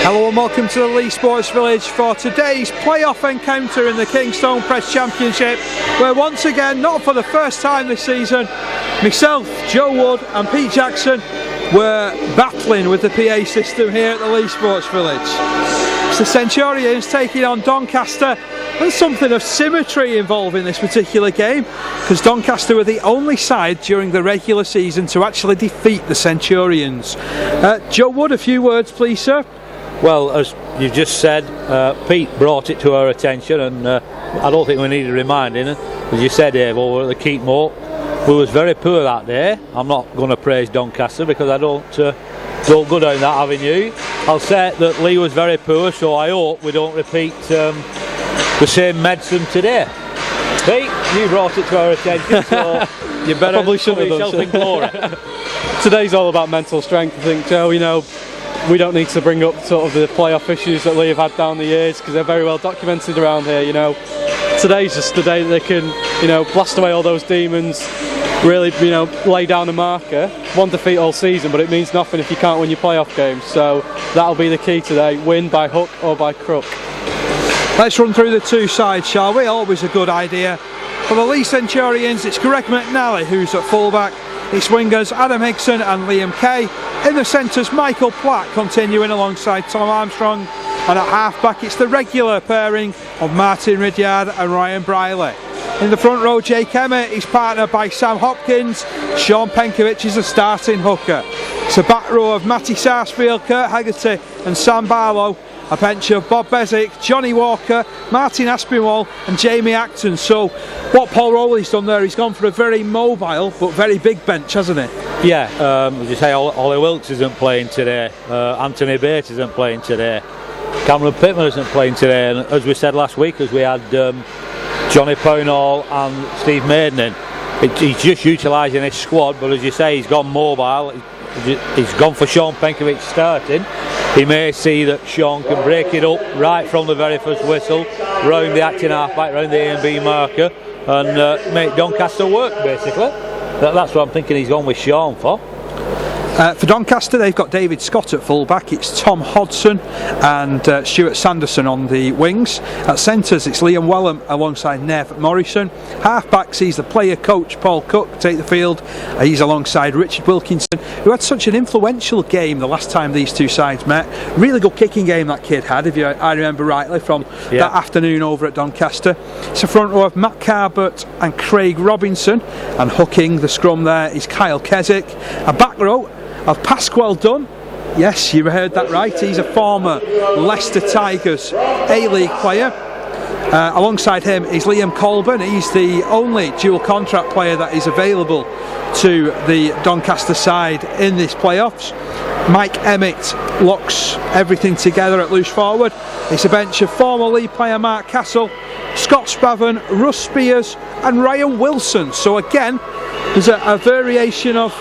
Hello and welcome to the Leigh Sports Village for today's playoff encounter in the Kingstone Press Championship, where once again, not for the first time this season, myself, Joe Wood and Pete Jackson were battling with the PA system here at the Leigh Sports Village. It's the Centurions taking on Doncaster. There's something of symmetry involved in this particular game, because Doncaster were the only side during the regular season to actually defeat the Centurions. Joe Wood, a few words please, sir. Well, as you just said, Pete brought it to our attention, and I don't think we need reminding. As you said, Dave, over at the Keepmoat, we was very poor that day. I'm not going to praise Doncaster because I don't go down that avenue. I'll say that Leigh was very poor, so I hope we don't repeat the same medicine today. Pete, you brought it to our attention, so you better probably shouldn't have done in glory. Today's all about mental strength, I think, Joe. You know, we don't need to bring up sort of the playoff issues that Leigh have had down the years, because they're very well documented around here. You know, today's just the day that they can, you know, blast away all those demons, really, you know, lay down a marker. One defeat all season, but it means nothing if you can't win your playoff games. So that'll be the key today: win by hook or by crook. Let's run through the two sides, shall we? Always a good idea. For the Leigh Centurions, it's Greg McNally who's at fullback. It's wingers Adam Higson and Liam Kay. In the centres, Michael Platt continuing alongside Tom Armstrong. And at half-back, it's the regular pairing of Martin Ridyard and Ryan Briley. In the front row, Jake Emmett is partnered by Sam Hopkins. Sean Penkovic is the starting hooker. It's a back row of Matty Sarsfield, Kurt Haggerty and Sam Barlow. A bench of Bob Bezic, Johnny Walker, Martin Aspinwall and Jamie Acton. So what Paul Rowley's done there, he's gone for a very mobile but very big bench, hasn't he? Yeah, as you say, Ollie Wilkes isn't playing today, Anthony Bates isn't playing today, Cameron Pittman isn't playing today, and as we said last week, as we had Johnny Pownall and Steve Maiden in, he's just utilising his squad, but as you say, he's gone mobile. He's gone for Sean Penkovic starting. He may see that Sean can break it up right from the very first whistle, round the acting halfback, round the A and B marker, and make Doncaster work, basically. That's what I'm thinking he's gone with Sean for. For Doncaster, they've got David Scott at full-back, it's Tom Hodson and Stuart Sanderson on the wings. At centres, it's Liam Wellham alongside Nev Morrison. Half-back sees the player coach Paul Cook take the field. He's alongside Richard Wilkinson, who had such an influential game the last time these two sides met. Really good kicking game that kid had, if I remember rightly, from that afternoon over at Doncaster. It's a front row of Matt Carbert and Craig Robinson, and hooking the scrum there is Kyle Keswick. A back row of Pasquale Dunn. Yes, you heard that right, he's a former Leicester Tigers A-League player. Alongside him is Liam Colburn. He's the only dual contract player that is available to the Doncaster side in this playoffs. Mike Emmett locks everything together at loose forward. It's a bench of former Leigh player Mark Castle, Scott Spaven, Russ Spears and Ryan Wilson. So again, there's a variation of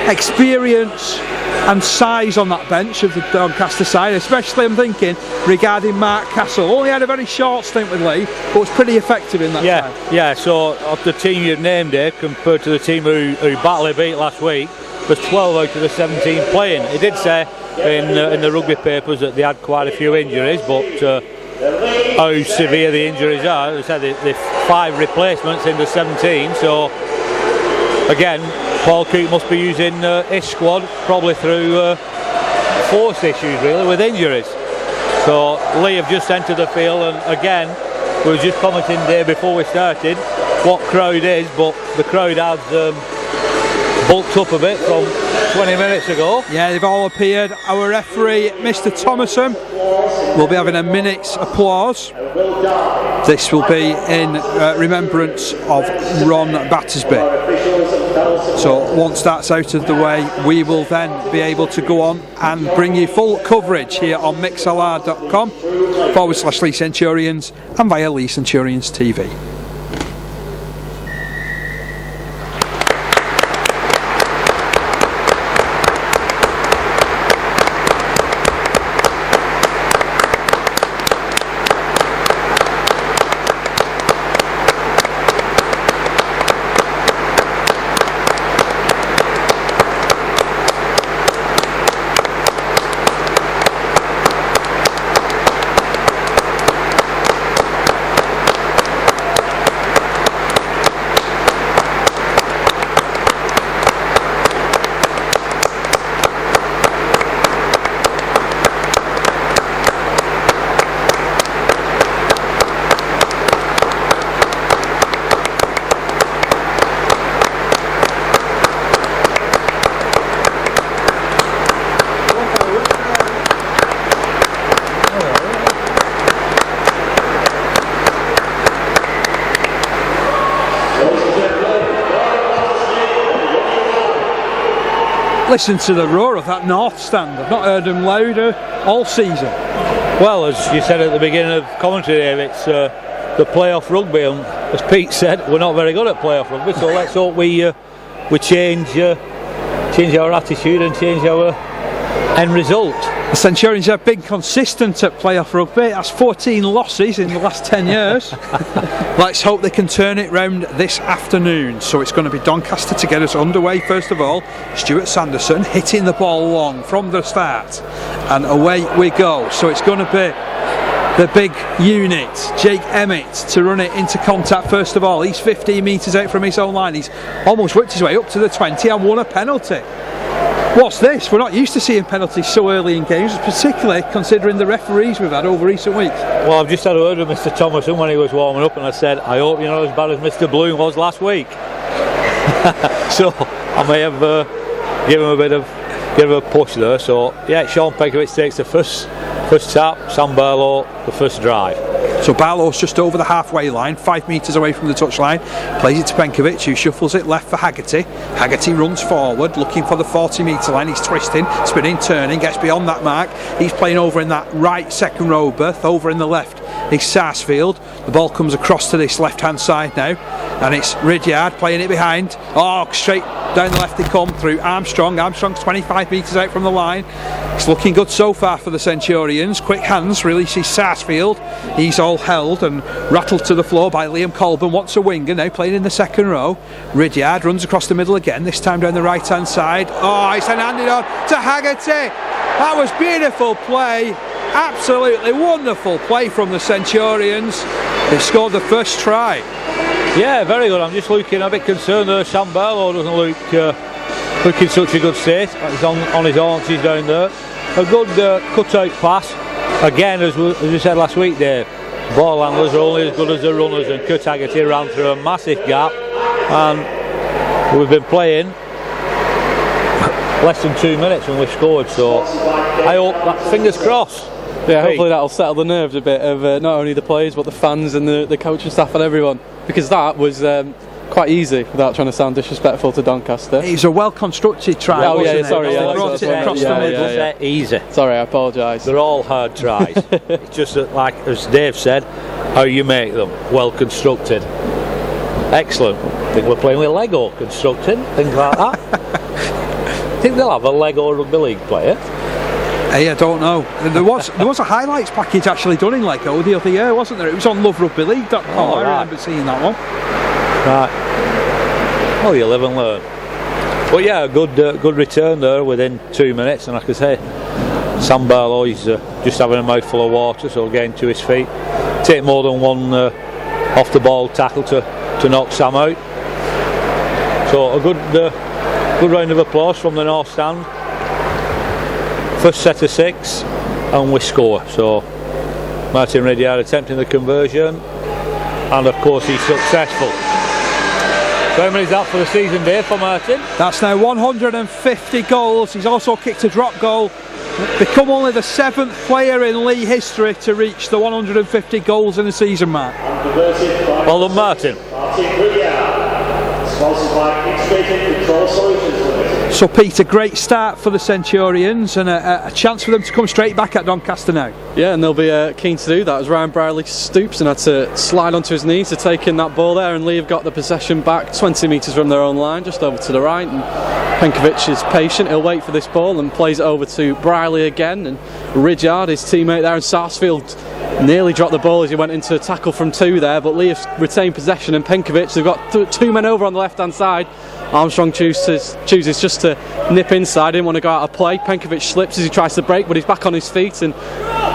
experience and size on that bench of the Doncaster side, especially I'm thinking regarding Mark Castle. Only had a very short stint with Leigh, but was pretty effective in that side. Yeah, so of the team you've named there, compared to the team who Batley beat last week, there's 12 out of the 17 playing. He did say in the rugby papers that they had quite a few injuries, but how severe the injuries are, they said the 5 replacements in the 17, so again, Paul Cook must be using his squad probably through force issues really with injuries. So Leigh have just entered the field, and again we were just commenting there before we started what crowd is, but the crowd has bulked up a bit from 20 minutes ago. Yeah, they've all appeared. Our referee, Mr. Thomason, will be having a minute's applause. This will be in remembrance of Ron Battersby. So once that's out of the way, we will then be able to go on and bring you full coverage here on mixlr.com/Leigh Centurions and via Leigh Centurions TV. Listen to the roar of that north stand. I've not heard them louder all season. Well, as you said at the beginning of commentary there, it's the playoff rugby, and as Pete said, we're not very good at playoff rugby, so let's hope we change our attitude and change our end result. The Centurions have been consistent at playoff rugby. That's 14 losses in the last 10 years. Let's hope they can turn it round this afternoon. So it's going to be Doncaster to get us underway first of all. Stuart Sanderson hitting the ball long from the start, and away we go. So it's going to be the big unit, Jake Emmett, to run it into contact first of all. He's 15 metres out from his own line. He's almost worked his way up to the 20 and won a penalty. What's this? We're not used to seeing penalties so early in games, particularly considering the referees we've had over recent weeks. Well, I've just had a word with Mr. Thomason when he was warming up, and I said, I hope you're not as bad as Mr. Bloom was last week. So I may have given him a bit of a push there. So yeah, Sean Penkovic takes the first tap, Sam Barlow the first drive. So Barlow's just over the halfway line, 5 metres away from the touchline, plays it to Penkovic, who shuffles it left for Haggerty. Haggerty runs forward, looking for the 40 metre line. He's twisting, spinning, turning, gets beyond that mark. He's playing over in that right second row berth. Over in the left is Sarsfield. The ball comes across to this left hand side now, and it's Ridyard playing it behind. Oh, straight down the left they come through Armstrong. Armstrong's 25 metres out from the line. It's looking good so far for the Centurions. Quick hands releases Sarsfield. He's all held and rattled to the floor by Liam Colburn. Wants a winger now, playing in the second row. Ridyard runs across the middle again, this time down the right hand side. Oh, it's then handed on to Haggerty. That was beautiful play, absolutely wonderful play from the Centurions. They scored the first try. Yeah, very good. I'm just looking a bit concerned that Sam Barlow doesn't look in such a good state. He's on his haunches down there. A good cut-out pass. Again, as we said last week, Dave, ball handlers are only as good as the runners, and Kurt Haggerty ran through a massive gap, and we've been playing less than 2 minutes when we scored, so I hope that, fingers crossed. Yeah, hopefully that'll settle the nerves a bit of not only the players but the fans and the coaching staff and everyone, because that was quite easy, without trying to sound disrespectful to Doncaster. It was a well constructed try. Oh yeah, sorry, they brought it across the middle. Yeah. Easy. Sorry, I apologise. They're all hard tries. It's just that, like as Dave said, how you make them well constructed. Excellent. I think we're playing with Lego constructing, things like that. I think they'll have a Lego rugby league player. Hey, I don't know. There was a highlights package actually done in Lego the other year, wasn't there? It was on loverugbyleague.com. Oh, I remember seeing that one. Right. Oh, you live and learn. But yeah, a good return there within 2 minutes, and like I say, Sam Barlow is just having a mouthful of water, so getting to his feet. Take more than one off the ball tackle to knock Sam out. So a good round of applause from the north stand. First set of 6, and we score. So Martin Ridyard attempting the conversion, and of course he's successful. So how many is that for the season, Dave, for Martin? That's now 150 goals. He's also kicked a drop goal. Become only the 7th player in Leigh history to reach the 150 goals in a season, Mark. Well done, Martin. Sponsored by Integrated Control Solutions Limited. So Pete, a great start for the Centurions, and a chance for them to come straight back at Doncaster now. Yeah, and they'll be keen to do that, as Ryan Brierley stoops and had to slide onto his knees to take in that ball there, and Leigh have got the possession back 20 metres from their own line, just over to the right, and Penkovic is patient. He'll wait for this ball and plays it over to Brierley again, and Ridyard, his teammate there, and Sarsfield nearly dropped the ball as he went into a tackle from 2 there, but Leigh have retained possession, and Penkovic, they've got 2 men over on the left hand side. Armstrong chooses just to nip inside, didn't want to go out of play. Penkovic slips as he tries to break, but he's back on his feet and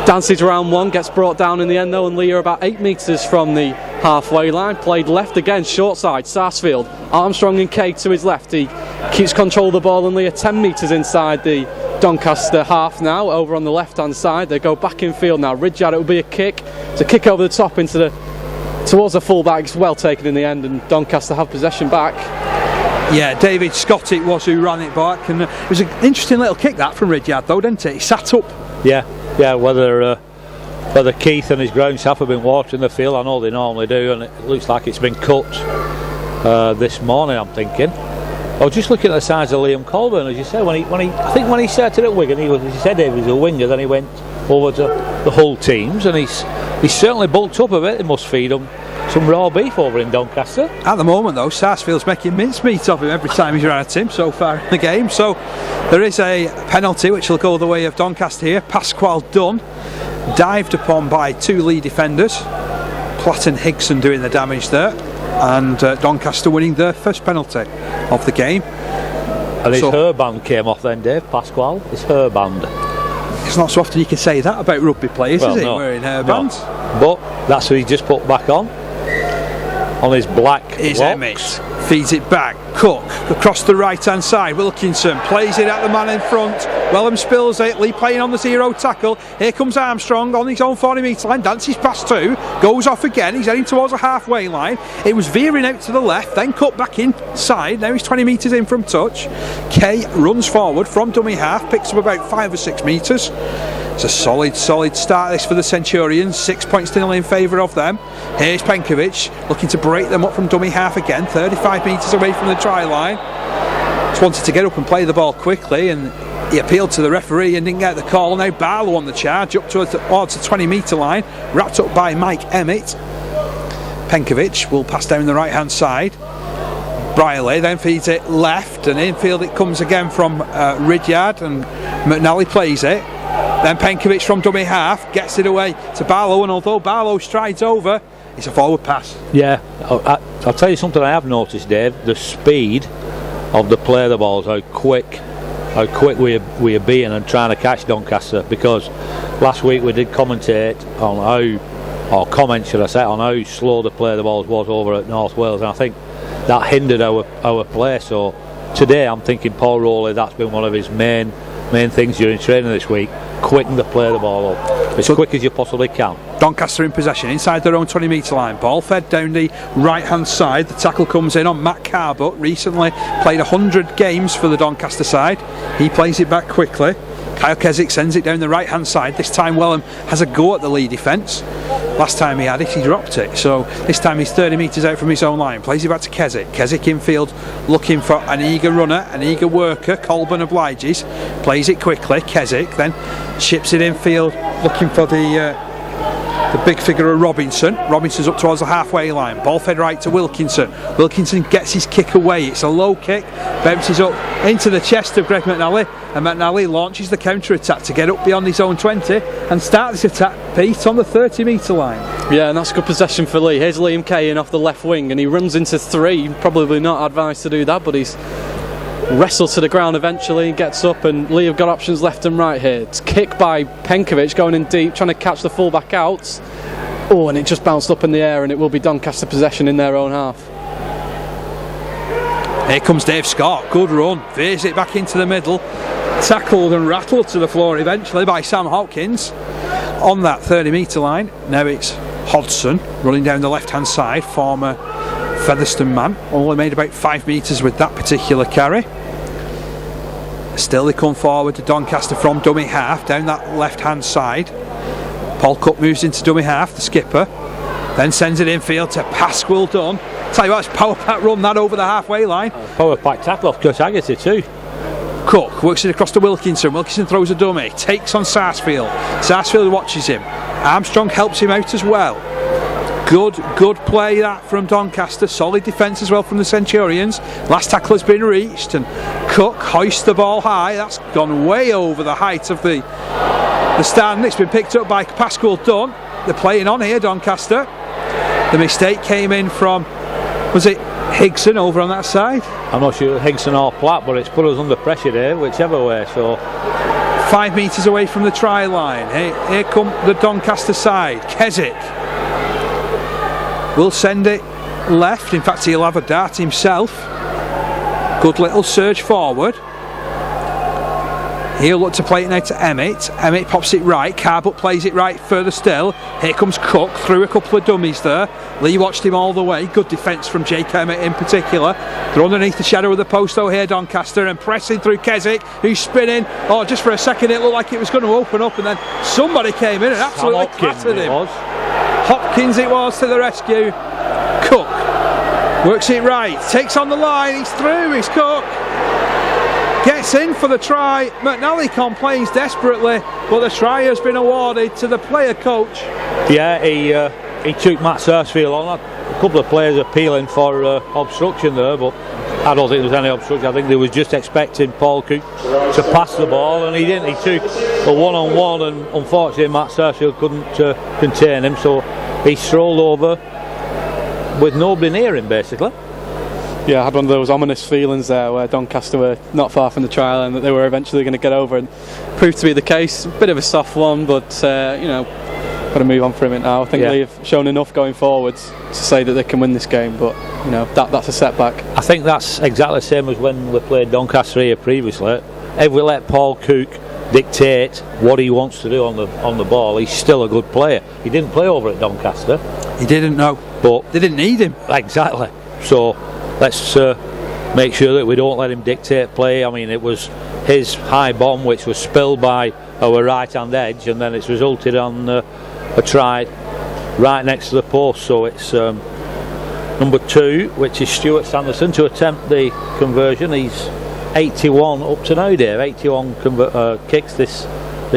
dances around one, gets brought down in the end though, and Leigh are about 8 metres from the halfway line. Played left again, short side, Sarsfield. Armstrong and Kay to his left, he keeps control of the ball, and Leigh are 10 metres inside the Doncaster half now, over on the left hand side. They go back in field now. Ridyard, it will be a kick. It's a kick over the top towards the full back. It's well taken in the end, and Doncaster have possession back. Yeah, David Scott it was who ran it back, and it was an interesting little kick that from Ridyard though, didn't it? He sat up. Yeah, whether Keith and his ground staff have been watering the field, I know they normally do, and it looks like it's been cut this morning, I'm thinking. I was just looking at the size of Liam Colburn, as you said, when he started at Wigan, he said he was a winger, then he went over to the Hull teams, and he's certainly bulked up a bit. They must feed him some raw beef over in Doncaster. At the moment though, Sarsfield's making mincemeat of him every time he's run at him so far in the game. So there is a penalty which will go the way of Doncaster here. Pasquale Dunn, dived upon by 2 Leigh defenders. Platt and Higson doing the damage there, and Doncaster winning their first penalty of the game. And his hairband came off then, Dave. Pasquale, his hairband. It's not so often you can say that about rugby players, is it? No, Wearing hairbands. No. But that's what he just put back on his black Is locks. Emmett feeds it back. Cook across the right hand side. Wilkinson plays it at the man in front. Wellham spills it. Leigh playing on the 0 tackle. Here comes Armstrong on his own 40 metre line. Dances past 2. Goes off again. He's heading towards the halfway line. It was veering out to the left. Then cut back inside. Now he's 20 metres in from touch. Kay runs forward from dummy half. Picks up about 5 or 6 metres. It's a solid start this for the Centurions. 6 points to 0 in favour of them. Here's Penkovic looking to break them up from dummy half again. 35 metres away from the try line. Just wanted to get up and play the ball quickly, and he appealed to the referee and didn't get the call. Now Barlow on the charge up towards the 20 metre line, wrapped up by Mike Emmett. Penkovic will pass down the right hand side. Brierley then feeds it left, and infield it comes again from Ridyard, and McNally plays it. Then Penkovic from dummy half gets it away to Barlow, and although Barlow strides over, it's a forward pass. Yeah, I'll tell you something I have noticed, Dave. The speed of the play of the balls, how quick we are being and trying to catch Doncaster, because last week we did commentate on how how slow the play of the balls was over at North Wales, and I think that hindered our play. So today I'm thinking Paul Rowley, that's been one of his main things during training this week: quicken the play of the ball up as quick as you possibly can. Doncaster in possession inside their own 20 metre line. Ball fed down the right hand side. The tackle comes in on Matt Carbutt. Recently played 100 games for the Doncaster side. He plays it back quickly. Kyle Keswick sends it down the right hand side. This time Wellham has a go at the Leigh defence. Last time he had it, he dropped it. So this time he's 30 metres out from his own line. Plays it back to Keswick. Keswick infield looking for an eager runner, an eager worker. Colburn obliges. Plays it quickly. Keswick then ships it infield looking for the big figure of Robinson. Robinson's up towards the halfway line. Ball fed right to Wilkinson. Wilkinson gets his kick away. It's a low kick. Bounces up into the chest of Greg McNally, and McNally launches the counter attack to get up beyond his own 20 and start this attack, Pete, on the 30 metre line. Yeah, and that's good possession for Leigh. Here's Liam Kay in off the left wing, and he runs into 3. Probably not advised to do that, but he's wrestled to the ground eventually and gets up, and Leigh have got options left and right here. It's kick by Penkovic going in deep, trying to catch the fullback out. Oh, and it just bounced up in the air, and it will be Doncaster possession in their own half. Here comes Dave Scott. Good run. Veers it back into the middle. Tackled and rattled to the floor eventually by Sam Hopkins on that 30 metre line. Now it's Hodgson running down the left hand side, former Featherstone man. Only made about 5 metres with that particular carry. Still they come forward to Doncaster from dummy half down that left hand side. Paul Cook moves into dummy half, the skipper, then sends it infield to Pasquale Dunn. Tell you what, it's power pack run that over the halfway line. Power pack tackle off Chris Haggerty too. Cook works it across to Wilkinson. Wilkinson throws a dummy, takes on Sarsfield. Sarsfield watches him. Armstrong helps him out as well. Good play that from Doncaster. Solid defence as well from the Centurions. Last tackle has been reached, and Cook hoists the ball high. That's gone way over the height of the stand. It's been picked up by Pasquale Dunn. They're playing on here, Doncaster. The mistake came in from, was it Higson over on that side? I'm not sure Higson or Platt, but it's put us under pressure there, whichever way. So 5 metres away from the try line. Here come the Doncaster side. Keswick will send it left. In fact, he'll have a dart himself. Good little surge forward. He'll look to play it now to Emmett. Emmett pops it right. Carbutt plays it right further still. Here comes Cook through a couple of dummies there. Leigh watched him all the way. Good defence from Jake Emmett in particular. They're underneath the shadow of the post though here, Doncaster, and pressing through Keswick, who's spinning. Oh, just for a second it looked like it was going to open up, and then somebody came in and absolutely clattered him. Hopkins it was to the rescue. Cook Works it right, takes on the line, he's through, he's Cook. Gets in for the try. McNally complains desperately, but the try has been awarded to the player coach. Yeah, he took Matt Sarsfield on. A couple of players appealing for obstruction there, but I don't think there was any obstruction. I think they was just expecting Paul Cook to pass the ball, and he didn't. He took a one-on-one, and unfortunately Matt Sarsfield couldn't contain him, so he strolled over with nobody near him, basically. Yeah, I had one of those ominous feelings there where Doncaster were not far from the try line, that they were eventually going to get over, and proved to be the case. Bit of a soft one, but you know, got to move on from it now. I think they've shown enough going forwards to say that they can win this game, but you know, that's a setback. I think that's exactly the same as when we played Doncaster here previously. If we let Paul Cook dictate what he wants to do on the ball, he's still a good player. He didn't play over at Doncaster. He didn't know, but they didn't need him. Exactly. So let's make sure that we don't let him dictate play. I mean, it was his high bomb which was spilled by our right hand edge, and then it's resulted on a try right next to the post. So it's number 2, which is Stuart Sanderson, to attempt the conversion. He's 81 up to now, Dave. 81 kicks this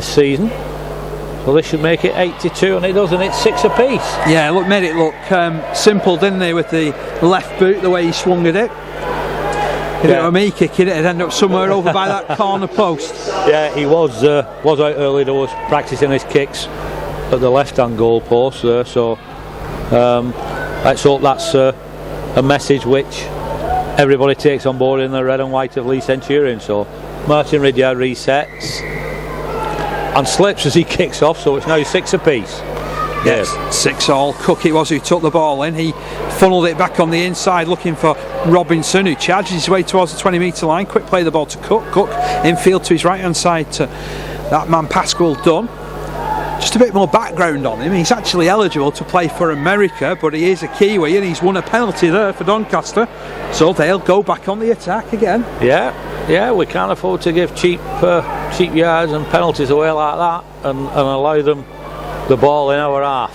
season. So this should make it 82, and it does, and it's 6 apiece. Yeah, look, made it look simple, didn't they, with the left boot, the way he swung at it. If it were me kicking it, it'd end up somewhere over by that corner post. Yeah, he was out early doors practising his kicks at the left-hand goal post there. So let's hope that's a message which everybody takes on board in the red and white of Leigh Centurion. So Martin Ridyard resets and slips as he kicks off, so it's now 6 apiece. Yes, 6-all. Cook it was who took the ball in. He funneled it back on the inside looking for Robinson, who charges his way towards the 20-metre line. Quick play the ball to Cook. Cook infield to his right hand side to that man Pascal Dunn. Just a bit more background on him. He's actually eligible to play for America, but he is a Kiwi and he's won a penalty there for Doncaster, so they'll go back on the attack again. Yeah, we can't afford to give cheap yards and penalties away like that and allow them the ball in our half.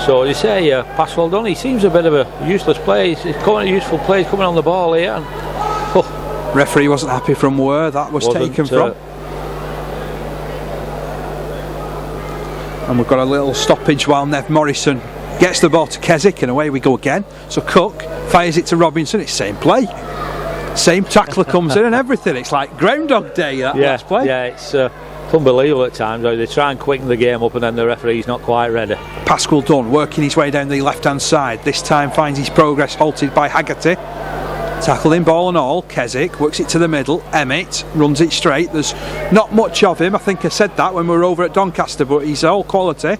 So you say Pascal Dunn, he seems a bit of a useless player. He's coming, useful plays coming on the ball here, and referee wasn't happy from where that was taken from. And we've got a little stoppage while Nev Morrison gets the ball to Keswick, and away we go again. So Cook fires it to Robinson. It's same play, same tackler comes in and everything. It's like Groundhog Day, that last play. Yeah, it's unbelievable at times how they try and quicken the game up and then the referee's not quite ready. Pascal Dunn working his way down the left hand side, this time finds his progress halted by Haggerty. Tackled in ball and all. Keswick works it to the middle. Emmett runs it straight. There's not much of him. I think I said that when we were over at Doncaster, but he's all quality,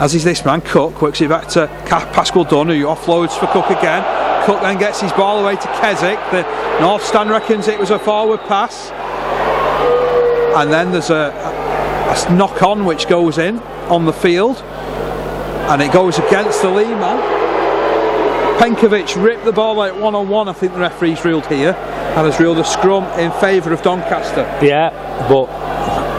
as is this man. Cook works it back to Pascal Dunn, who offloads for Cook again. Cook then gets his ball away to Keswick. The North Stand reckons it was a forward pass, and then there's a knock on which goes in on the field, and it goes against the Leigh man. Penkovic ripped the ball out 1-on-1. I think the referee's ruled here, and has ruled a scrum in favour of Doncaster. Yeah, but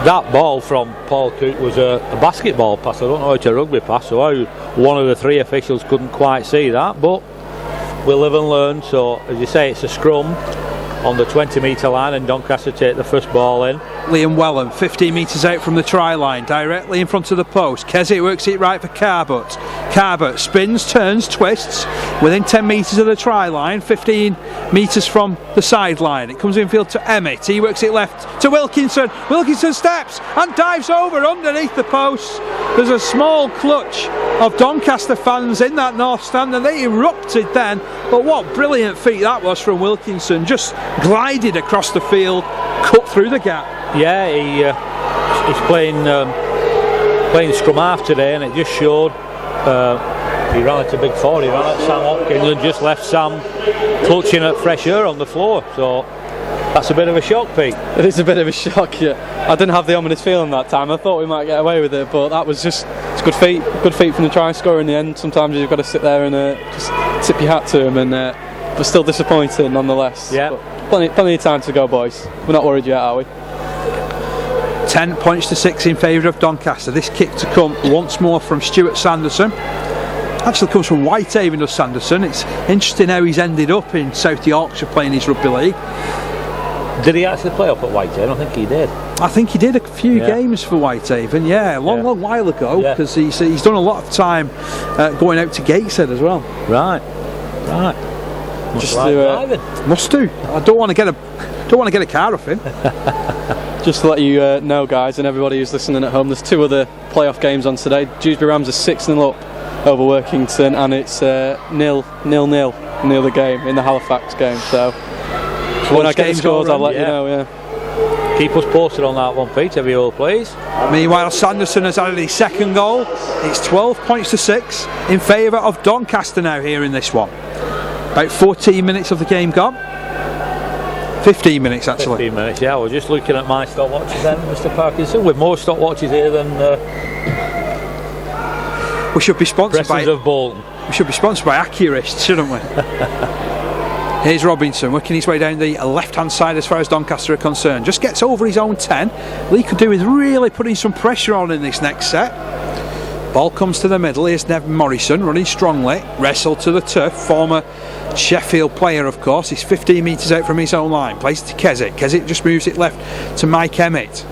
that ball from Paul Cook was a basketball pass. I don't know how to rugby pass, so how one of the 3 officials couldn't quite see that, but we'll live and learn. So as you say, it's a scrum on the 20-metre line, and Doncaster take the first ball in. Liam Wellham 15 metres out from the try line, directly in front of the post. Keswick works it right for Carbut. Carbut spins, turns, twists within 10 metres of the try line, 15 metres from the sideline. It comes infield to Emmett. He works it left to Wilkinson. Wilkinson steps and dives over underneath the post. There's a small clutch of Doncaster fans in that North Stand, and they erupted then. But what brilliant feat that was from Wilkinson. Just glided across the field, cut through the gap. Yeah, he's playing scrum half today, and it just showed. He ran at a big forward, he ran at Sam Hopkins and just left Sam clutching at fresh air on the floor. So that's a bit of a shock, Pete. It is a bit of a shock, yeah. I didn't have the ominous feeling that time. I thought we might get away with it, but that was just, it's good feat from the try scorer in the end. Sometimes you've got to sit there and just tip your hat to him, and but still disappointing nonetheless. Yeah. But plenty of time to go, boys. We're not worried yet, are we? 10 points to 6 in favour of Doncaster. This kick to come once more from Stuart Sanderson. Actually comes from Whitehaven, does Sanderson. It's interesting how he's ended up in South Yorkshire playing his rugby league. Did he actually play up at Whitehaven? I think he did. I think he did a few games for Whitehaven, a long while ago, because he's done a lot of time going out to Gateshead as well. Right. Must do. I don't want to get a car off him. Just to let you know, guys, and everybody who's listening at home, there's 2 other playoff games on today. Dewsbury Rams are 6-0 up over Workington, and it's 0-0 in the other game, in the Halifax game. So when I get the scores, I'll let you know. Keep us posted on that one, Pete, if you will, please. Meanwhile, Sanderson has added his second goal. It's 12 points to 6 in favour of Doncaster now here in this one. About 14 minutes of the game gone. 15 minutes actually. 15 minutes, yeah. We're just looking at my stopwatches then, Mr. Parkinson, with more stopwatches here than we should be sponsored by of Bolton. We should be sponsored by Accurist, shouldn't we? Here's Robinson working his way down the left-hand side as far as Doncaster are concerned. Just gets over his own 10. Leigh could do with really putting some pressure on in this next set. Ball comes to the middle. Here's Nev Morrison running strongly. Wrestle to the turf. Former Sheffield player, of course. He's 15 metres out from his own line. Plays it to Keswick. Keswick just moves it left to Mike Emmett.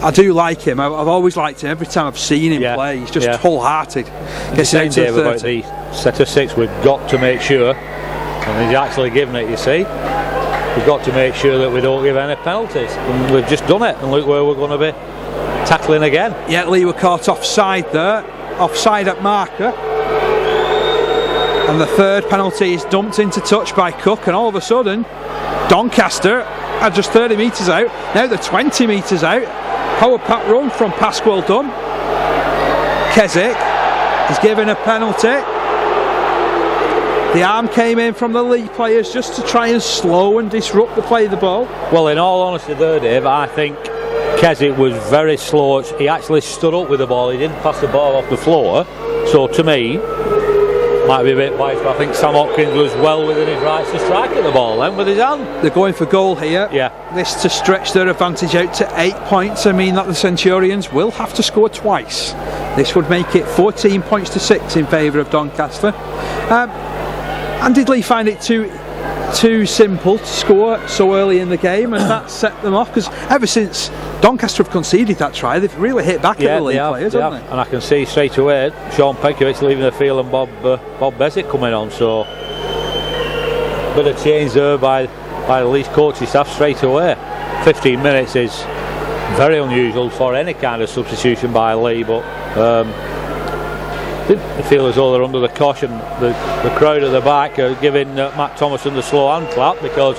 I do like him. I've always liked him. Every time I've seen him play, he's just wholehearted. Gets it out to the 30. About the set of 6, we've got to make sure, and he's actually given it, you see, we've got to make sure that we don't give any penalties. And we've just done it, and look where we're going to be tackling again. Yeah, Leigh were caught offside there. Offside at marker. And the third penalty is dumped into touch by Cook, and all of a sudden Doncaster are just 30 metres out. Now they're 20 metres out. Power pack run from Pasquale Dunn. Keswick is given a penalty. The arm came in from the Leigh players just to try and slow and disrupt the play of the ball. Well, in all honesty there, Dave, I think Keswick was very slow. He actually stood up with the ball. He didn't pass the ball off the floor. So to me, might be a bit biased, but I think Sam Hopkins was well within his rights to strike at the ball then with his hand. They're going for goal here. Yeah. This to stretch their advantage out to 8 points. I mean that the Centurions will have to score twice. This would make it 14 points to 6 in favour of Doncaster. And did Leigh find it too simple to score so early in the game, and that set them off? Because ever since Doncaster have conceded that try, they've really hit back at the Leigh players, haven't they? And I can see straight away Sean Pekovic leaving the field and Bob Bezic coming on, so bit of change there by the Leigh coaching staff straight away. 15 minutes is very unusual for any kind of substitution by Leigh, but I feel as though they're under the caution. The crowd at the back are giving Matt Thomason the slow hand clap because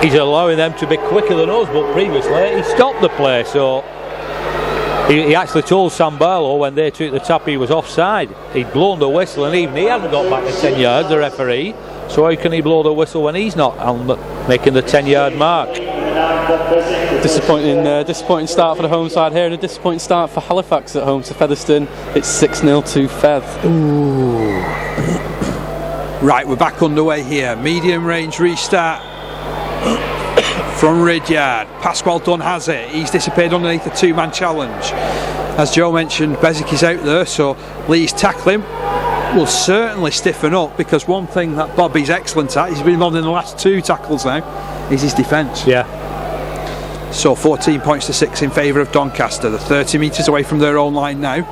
he's allowing them to be quicker than us, but previously he stopped the play. So he actually told Sam Barlow when they took the tap he was offside. He'd blown the whistle, and even he hadn't got back to 10 yards, the referee. So how can he blow the whistle when he's not making the 10-yard mark? Disappointing start for the home side here, and a disappointing start for Halifax at home to Featherstone. It's 6-0 to Fev. Ooh. Right, we're back underway here. Medium range restart from Ridyard. Pasquale Dunn has it. He's disappeared underneath the 2-man challenge. As Joe mentioned, Bezic is out there, so Leigh's tackling will certainly stiffen up, because one thing that Bobby's excellent at, he's been involved in the last 2 tackles now, is his defence. Yeah. So 14 points to 6 in favour of Doncaster. They're 30 metres away from their own line now.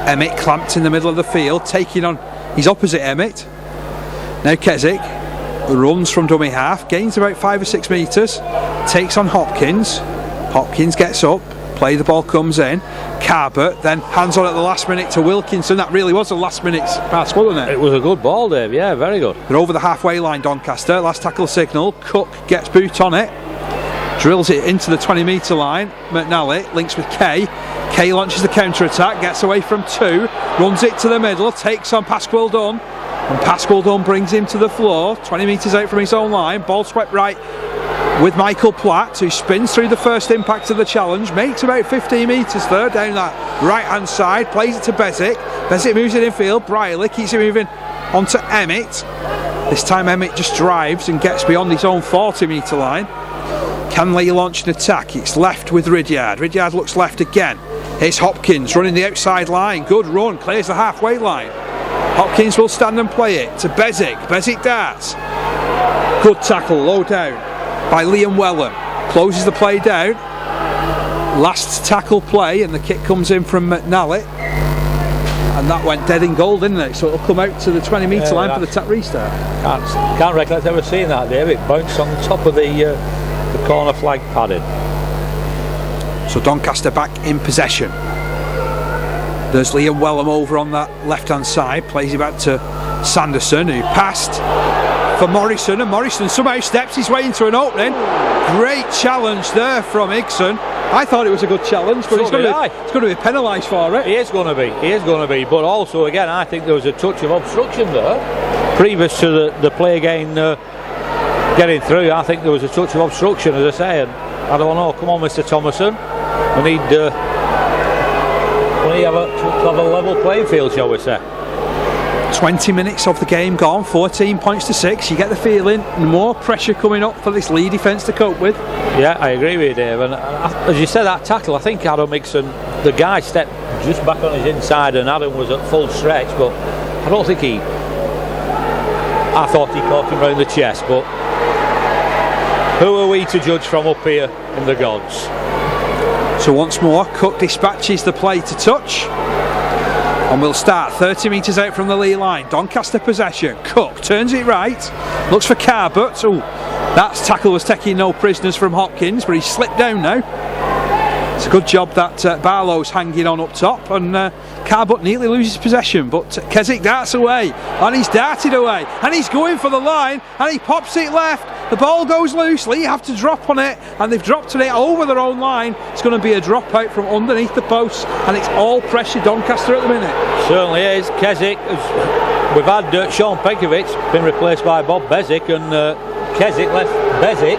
Emmett clamped in the middle of the field, taking on his opposite Emmett. Now Keswick runs from dummy half, gains about 5 or 6 metres, takes on Hopkins. Hopkins gets up, play the ball comes in. Carbert then hands on at the last minute to Wilkinson. That really was a last minute pass, wasn't it? It was a good ball, Dave. Yeah, very good. They're over the halfway line, Doncaster. Last tackle signal. Cook gets boot on it, drills it into the 20-metre line. McNally links with Kay. Kay launches the counter-attack, gets away from 2, runs it to the middle, takes on Pasquale Dunn, and Pasquale Dunn brings him to the floor, 20 metres out from his own line. Ball swept right with Michael Platt, who spins through the first impact of the challenge, makes about 15 metres there down that right-hand side, plays it to Bezic. Bezic moves it infield. Briley keeps it moving onto Emmett. This time Emmett just drives and gets beyond his own 40-metre line. Can Leigh launch an attack? It's left with Ridyard. Ridyard looks left again. It's Hopkins running the outside line. Good run, clears the halfway line. Hopkins will stand and play it to Bezic. Bezic darts. Good tackle, low down by Liam Wellham. Closes the play down. Last tackle play, and the kick comes in from McNally. And that went dead in goal, didn't it? So it'll come out to the 20-metre line for the restart. Can't recollect ever seeing that, Dave. It bounced on the top of the corner flag padding. So Doncaster back in possession. There's Liam Wellham over on that left-hand side. Plays it back to Sanderson, who passed for Morrison, and Morrison somehow steps his way into an opening. Great challenge there from Igson. I thought it was a good challenge, but it's going to be penalised for it. He is going to be. But also, again, I think there was a touch of obstruction there previous to the play again getting through. I think there was a touch of obstruction, as I say, and I don't know. Come on, Mr. Thomason. We need to have a level playing field, shall we say. 20 minutes of the game gone, 14 points to 6. You get the feeling more pressure coming up for this Leigh defence to cope with. Yeah, I agree with you, Dave. And as you said, that tackle, I think Adam Igson, the guy stepped just back on his inside, and Adam was at full stretch, but I don't think I thought he caught him round the chest. But who are we to judge from up here in the gods? So once more, Cook dispatches the play to touch. And we'll start 30 metres out from the Leigh line. Doncaster possession. Cook turns it right. Looks for Carbut. Oh, that tackle was taking no prisoners from Hopkins, but he's slipped down now. It's a good job that Barlow's hanging on up top, and Carbut nearly loses possession, but Keswick darts away, and he's darted away, and he's going for the line, and he pops it left. The ball goes loose. Leigh have to drop on it, and they've dropped on it over their own line. It's going to be a drop out from underneath the post, and it's all pressure Doncaster at the minute. Certainly is. Keswick, we've had Sean Penkovic been replaced by Bob Bezic, and Keswick left Bezic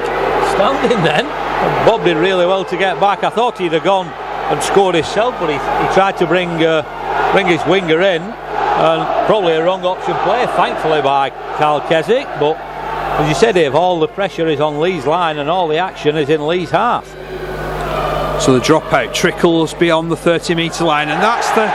standing then. And Bob did really well to get back. I thought he'd have gone and scored himself, but he tried to bring his winger in, and probably a wrong option play, thankfully, by Carl Keswick. But as you said, Dave, all the pressure is on Leigh's line, and all the action is in Leigh's half. So the dropout trickles beyond the 30-metre line, and that's the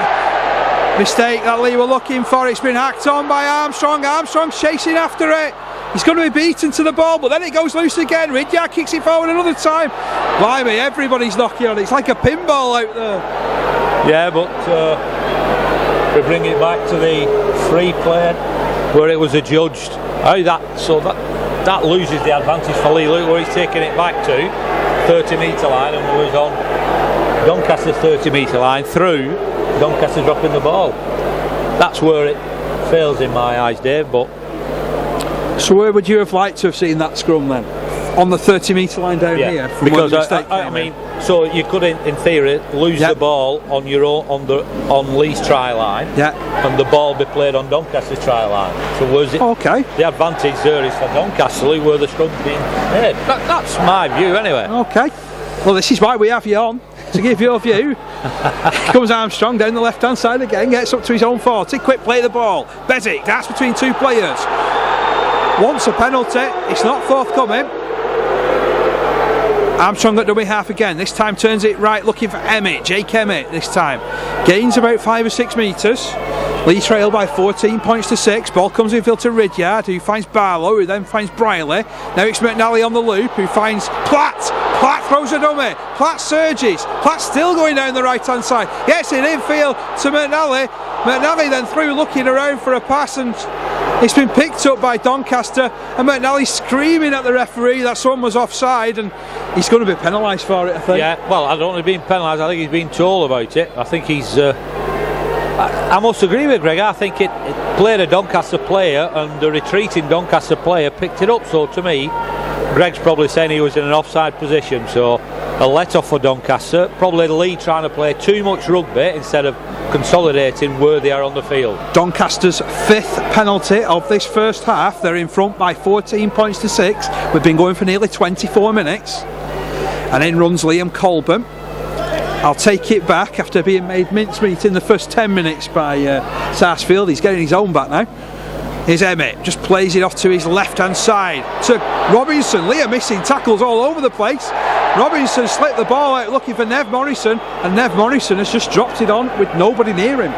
mistake that Leigh were looking for. It's been hacked on by Armstrong. Armstrong's chasing after it. He's going to be beaten to the ball, but then it goes loose again. Ridyard kicks it forward another time. Blimey, everybody's knocking on it. It's like a pinball out there. Yeah, but we bring it back to the free play where it was adjudged. That loses the advantage for Leigh. Look where he's taking it back to 30-metre line, and was on Doncaster's 30-metre line through Doncaster dropping the ball. That's where it fails in my eyes, Dave. But so where would you have liked to have seen that scrum then? On the 30-metre line down here? Because I mean, so you could in theory lose the ball on your own on Leigh's try line, and the ball be played on Doncaster's try line. So was it? Okay. The advantage there is for Doncaster, where the scrum's being made. That's my view, anyway. Okay. Well, this is why we have you on, to give your view. Comes Armstrong down the left-hand side again, gets up to his own 40. Quick play of the ball. Bezic, that's between two players. Wants a penalty. It's not forthcoming. Armstrong at dummy half again. This time turns it right, looking for Emmett. Jake Emmett this time. Gains about 5 or 6 metres. Leigh trail by 14 points to 6. Ball comes infield to Ridyard, who finds Barlow, who then finds Briley. Now it's McNally on the loop, who finds Platt. Platt throws a dummy. Platt surges. Platt still going down the right hand side. Gets it infield to McNally. McNally then through, looking around for a pass, and it's been picked up by Doncaster, and McNally's screaming at the referee that someone was offside, and he's going to be penalised for it, I think. Yeah, well, I don't think he's been penalised. I think he's been told about it. I think he's I must agree with Greg. I think it played a Doncaster player, and the retreating Doncaster player picked it up. So to me, Greg's probably saying he was in an offside position, so a let-off for Doncaster. Probably Leigh trying to play too much rugby instead of consolidating where they are on the field. Doncaster's 5th penalty of this first half. They're in front by 14 points to 6. We've been going for nearly 24 minutes. And in runs Liam Colburn. I'll take it back after being made mincemeat in the first 10 minutes by Sarsfield. He's getting his own back now. Here's Emmett, just plays it off to his left hand side to Robinson. Leah missing tackles all over the place. Robinson slipped the ball out looking for Nev Morrison, and Nev Morrison has just dropped it on with nobody near him.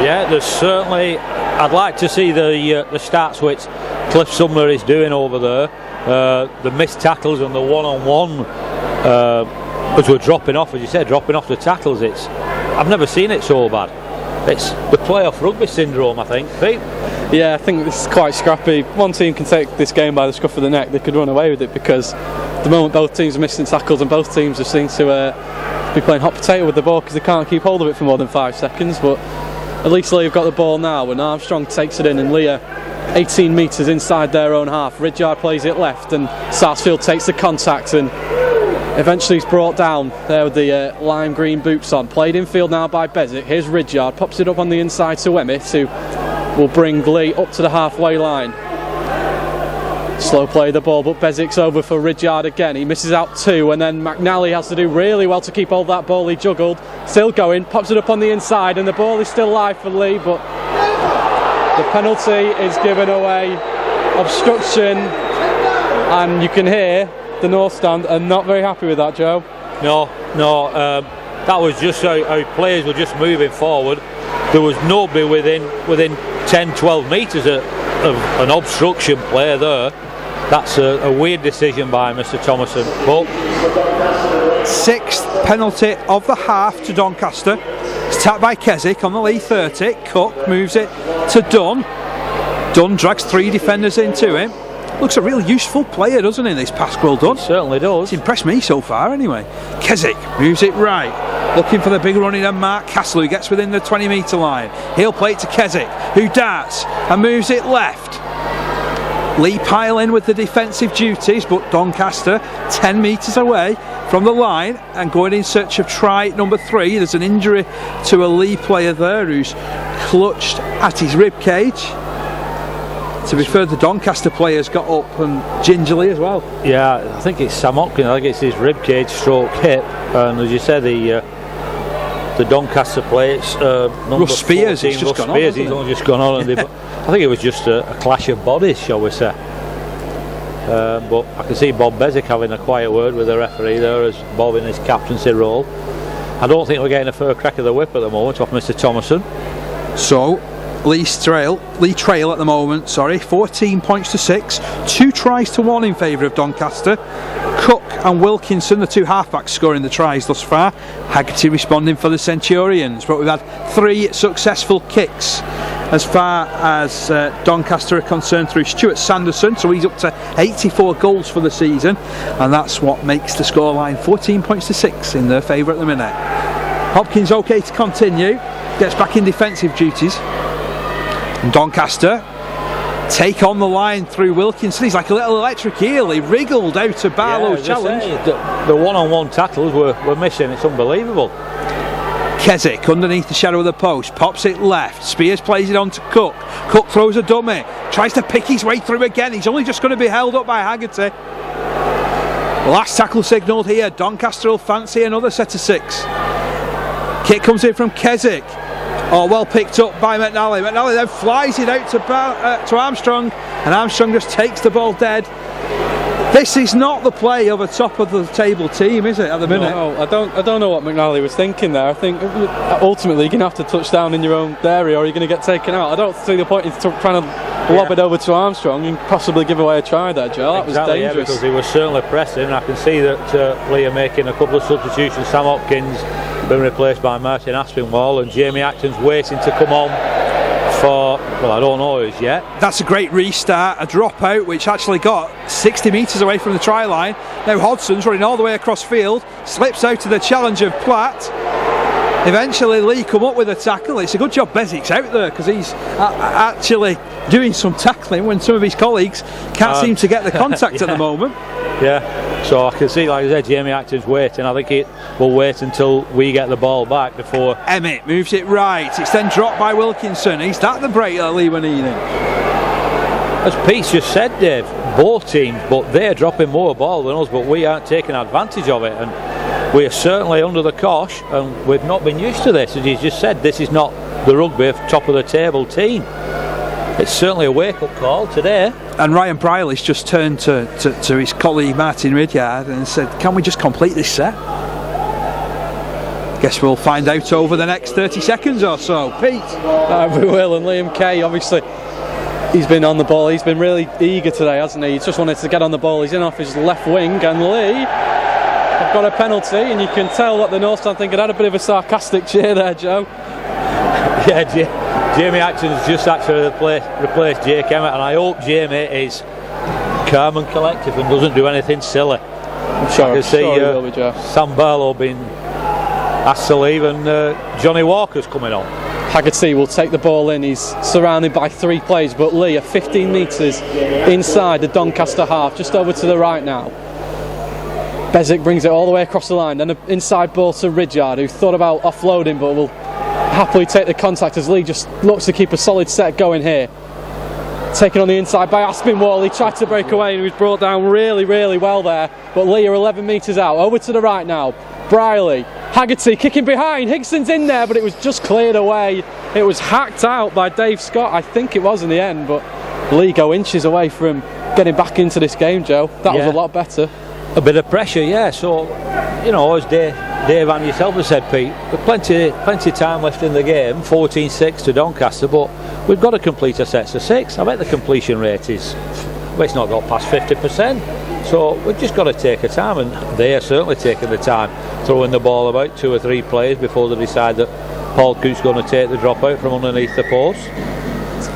Yeah, there's certainly. I'd like to see the stats which Cliff Sumner is doing over there. The missed tackles and the one-on-one as we're dropping off, as you said, dropping off the tackles. I've never seen it so bad. It's the playoff rugby syndrome, I think, Pete. Yeah, I think this is quite scrappy. One team can take this game by the scruff of the neck, they could run away with it, because the moment both teams are missing tackles and both teams have seemed to be playing hot potato with the ball because they can't keep hold of it for more than 5 seconds. But at least Leigh have got the ball now, and Armstrong takes it in, and Leigh 18 metres inside their own half. Ridyard plays it left, and Sarsfield takes the contact, and eventually he's brought down there with the lime green boots on. Played infield now by Bezic. Here's Ridyard, pops it up on the inside to Emmett, who will bring Leigh up to the halfway line. Slow play the ball, but Bezic's over for Ridyard again. He misses out 2, and then McNally has to do really well to keep hold of that ball. He juggled, still going, pops it up on the inside, and the ball is still live for Leigh, but the penalty is given away. Obstruction, and you can hear the North Stand are not very happy with that, Joe. No, that was just how players were just moving forward. There was nobody within 10-12 metres of an obstruction play there. That's a weird decision by Mr. Thomason. But 6th penalty of the half to Doncaster. It's tapped by Keswick on the Leigh 30. Cook moves it to Dunn. Dunn drags 3 defenders into him. Looks a real useful player, doesn't he, this Pasquale Dunn? Certainly does. It's impressed me so far anyway. Keswick moves it right, looking for the big running of Mark Castle, who gets within the 20 metre line. He'll play it to Keswick, who darts and moves it left. Leigh pile in with the defensive duties, but Doncaster 10 metres away from the line and going in search of try number 3. There's an injury to a Leigh player there who's clutched at his rib cage. To be fair, the Doncaster players got up and gingerly as well. Yeah, I think it's Sam Hopkins. I think it's his rib cage stroke hip, and as you said, the Doncaster players. Russ Spears, 14, he's just Russ gone Spears, on. He's only just gone on, and I think it was just a clash of bodies, shall we say. But I can see Bob Bezic having a quiet word with the referee there as Bob in his captaincy role. I don't think we're getting a fair crack of the whip at the moment off Mr. Thomason. So Leigh trail at the moment, 14 points to 6, 2 tries to 1 in favour of Doncaster. Cook and Wilkinson, the 2 halfbacks, scoring the tries thus far. Haggerty responding for the Centurions, but we've had 3 successful kicks as far as Doncaster are concerned through Stuart Sanderson, so he's up to 84 goals for the season, and that's what makes the scoreline 14 points to 6 in their favour at the minute. Hopkins okay to continue, gets back in defensive duties. And Doncaster take on the line through Wilkinson. He's like a little electric eel. He wriggled out of Barlow's challenge. The one-on-one tackles were missing. It's unbelievable. Keswick underneath the shadow of the post, pops it left. Spears plays it on to Cook. Cook throws a dummy, tries to pick his way through again. He's only just going to be held up by Haggerty. Last tackle signalled here. Doncaster will fancy another set of 6. Kick comes in from Keswick. Oh, well picked up by McNally. McNally then flies it out to Armstrong, and Armstrong just takes the ball dead. This is not the play of a top of the table team, is it, at the minute? No, I don't know what McNally was thinking there. I think ultimately you're going to have to touch down in your own area or you're going to get taken out. I don't see the point in trying to lob it over to Armstrong and possibly give away a try there, Joe. That was dangerous. Yeah, because he was certainly pressing. I can see that Leigh are making a couple of substitutions. Sam Hopkins been replaced by Martin Aspinwall, and Jamie Acton's waiting to come on for, well, I don't know who's yet. That's a great restart, a dropout which actually got 60 metres away from the try line. Now Hodgson's running all the way across field, slips out to the challenge of Platt. Eventually Leigh come up with a tackle. It's a good job Bezic's out there, because he's actually doing some tackling when some of his colleagues can't seem to get the contact at the moment. Yeah, so I can see, like I said, Jamie Acton's waiting. I think it will wait until we get the ball back before. Emmett moves it right. It's then dropped by Wilkinson. Is that the break that Leigh were needing? As Pete just said, Dave, both teams, but they're dropping more ball than us, but we aren't taking advantage of it, and we're certainly under the cosh, and we've not been used to this. As you just said, this is not the rugby top of the table team. It's certainly a wake-up call today. And Ryan Briley's just turned to his colleague Martin Ridyard and said, can we just complete this set? Guess we'll find out over the next 30 seconds or so. Pete? We will, and Liam Kay, obviously, he's been on the ball. He's been really eager today, hasn't he? He's just wanted to get on the ball. He's in off his left wing, and Leigh have got a penalty, and you can tell that the North Stand think it had a bit of a sarcastic cheer there, Joe. Yeah, Jamie Acton's just actually replaced Jake Emmett, and I hope Jamie is calm and collective and doesn't do anything silly. I'm sure, I can see he will be, Joe. Sam Barlow being asked to leave, and Johnny Walker's coming on. Haggerty will take the ball in. He's surrounded by 3 players, but Leigh are 15 metres inside the Doncaster half, just over to the right now. Bezic brings it all the way across the line, then an inside ball to Ridyard, who thought about offloading but will happily take the contact as Leigh just looks to keep a solid set going here. Taken on the inside by Aspinwall. He tried to break away and he was brought down really well there, but Leigh are 11 metres out. Over to the right now, Briley, Haggerty kicking behind, Higson's in there, but it was just cleared away. It was hacked out by Dave Scott, I think it was in the end, but Leigh go inches away from getting back into this game, Joe. That was a lot better. A bit of pressure, yeah, so, you know, as Dave and yourself have said, Pete, there's plenty of time left in the game, 14-6 to Doncaster, but we've got to complete a set of 6. I bet the completion rate is, well, it's not got past 50%, so we've just got to take our time, and they are certainly taking the time, throwing the ball about 2 or 3 players before they decide that Paul Coote's going to take the drop out from underneath the post.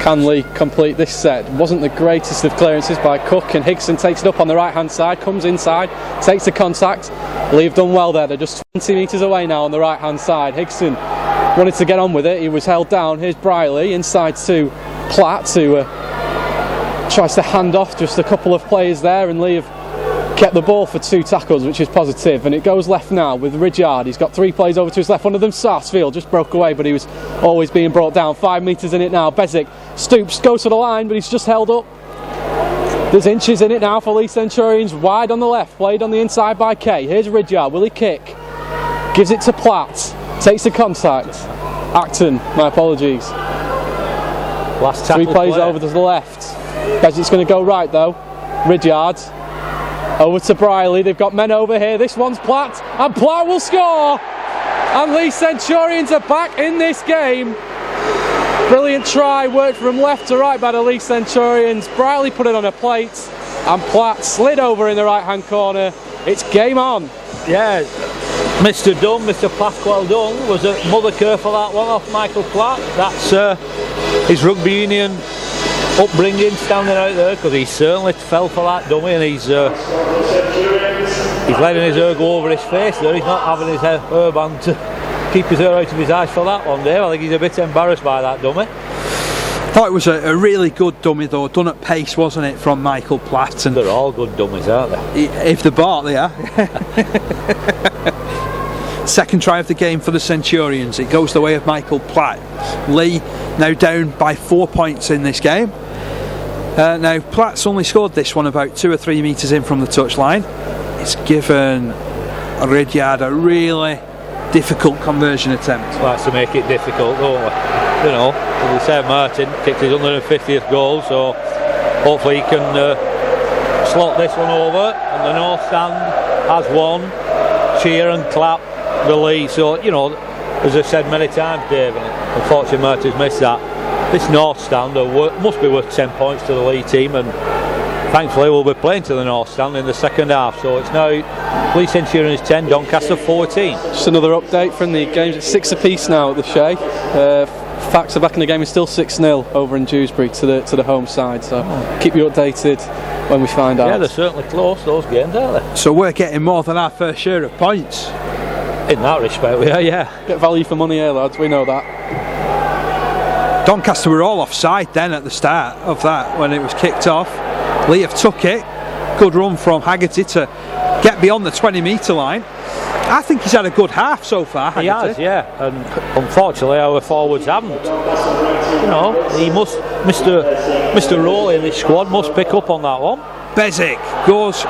Can Leigh complete this set? Wasn't the greatest of clearances by Cook, and Higson takes it up on the right hand side, comes inside, takes the contact. Leigh have done well there. They're just 20 metres away now on the right hand side. Higson wanted to get on with it, he was held down. Here's Briley inside to Platt, who tries to hand off just a couple of players there, and Leigh have kept the ball for 2 tackles, which is positive. And it goes left now with Ridyard. He's got 3 players over to his left. One of them, Sarsfield, just broke away, but he was always being brought down. 5 metres in it now. Bezic stoops, goes to the line, but he's just held up. There's inches in it now for Leigh Centurions. Wide on the left, played on the inside by Kay. Here's Ridyard. Will he kick? Gives it to Platt. Takes the contact. Acton, my apologies. Last tackle 3 players player. over to the left. Bezic's going to go right though. Ridyard. Over to Briley, they've got men over here. This one's Platt, and Platt will score! And Leigh Centurions are back in this game. Brilliant try, worked from left to right by the Leigh Centurions. Briley put it on a plate, and Platt slid over in the right hand corner. It's game on. Yeah, Mr. Dunn, Mr. Pasquale Dunn was a mother care for that one off Michael Platt. That's his rugby union upbringing standing out there, because he certainly fell for that dummy, and he's letting his hair go over his face there. He's not having his hairband to keep his hair out of his eyes for that one, Dave. I think he's a bit embarrassed by that dummy. Thought it was a really good dummy though, done at pace, wasn't it, from Michael Platt? And they're all good dummies, aren't they? If they're bought, they are. Second try of the game for the Centurions. It goes the way of Michael Platt. Leigh now down by 4 points in this game. Now Platt's only scored this one about 2 or 3 metres in from the touchline. It's given Ridyard a really difficult conversion attempt. Likes to make it difficult, don't we? You know, as we said, Martin kicked his 150th goal, so hopefully he can slot this one over, and the North Stand has won. Cheer and clap the Leigh. So, you know, as I've said many times, Dave, and unfortunately Martin's missed that, this North Stand must be worth 10 points to the Leigh team, and thankfully we'll be playing to the North Stand in the second half. So it's now Leigh Centurions 10, Doncaster 14. Just another update from the games. It's 6 apiece now at the Shea. Facts are back in the game. It's still 6-0 over in Dewsbury to the home side, so keep you updated when we find out. Yeah, they're certainly close, those games, aren't they? So we're getting more than our fair share of points. In that respect, we are, yeah. Get value for money here, lads, we know that. Doncaster were all offside then at the start of that when it was kicked off. Leigh have took it. Good run from Haggerty to get beyond the 20 metre line. I think he's had a good half so far. He has, yeah, and unfortunately our forwards haven't. You know, he must, Mr. Rowley in this squad must pick up on that one. Bezic goes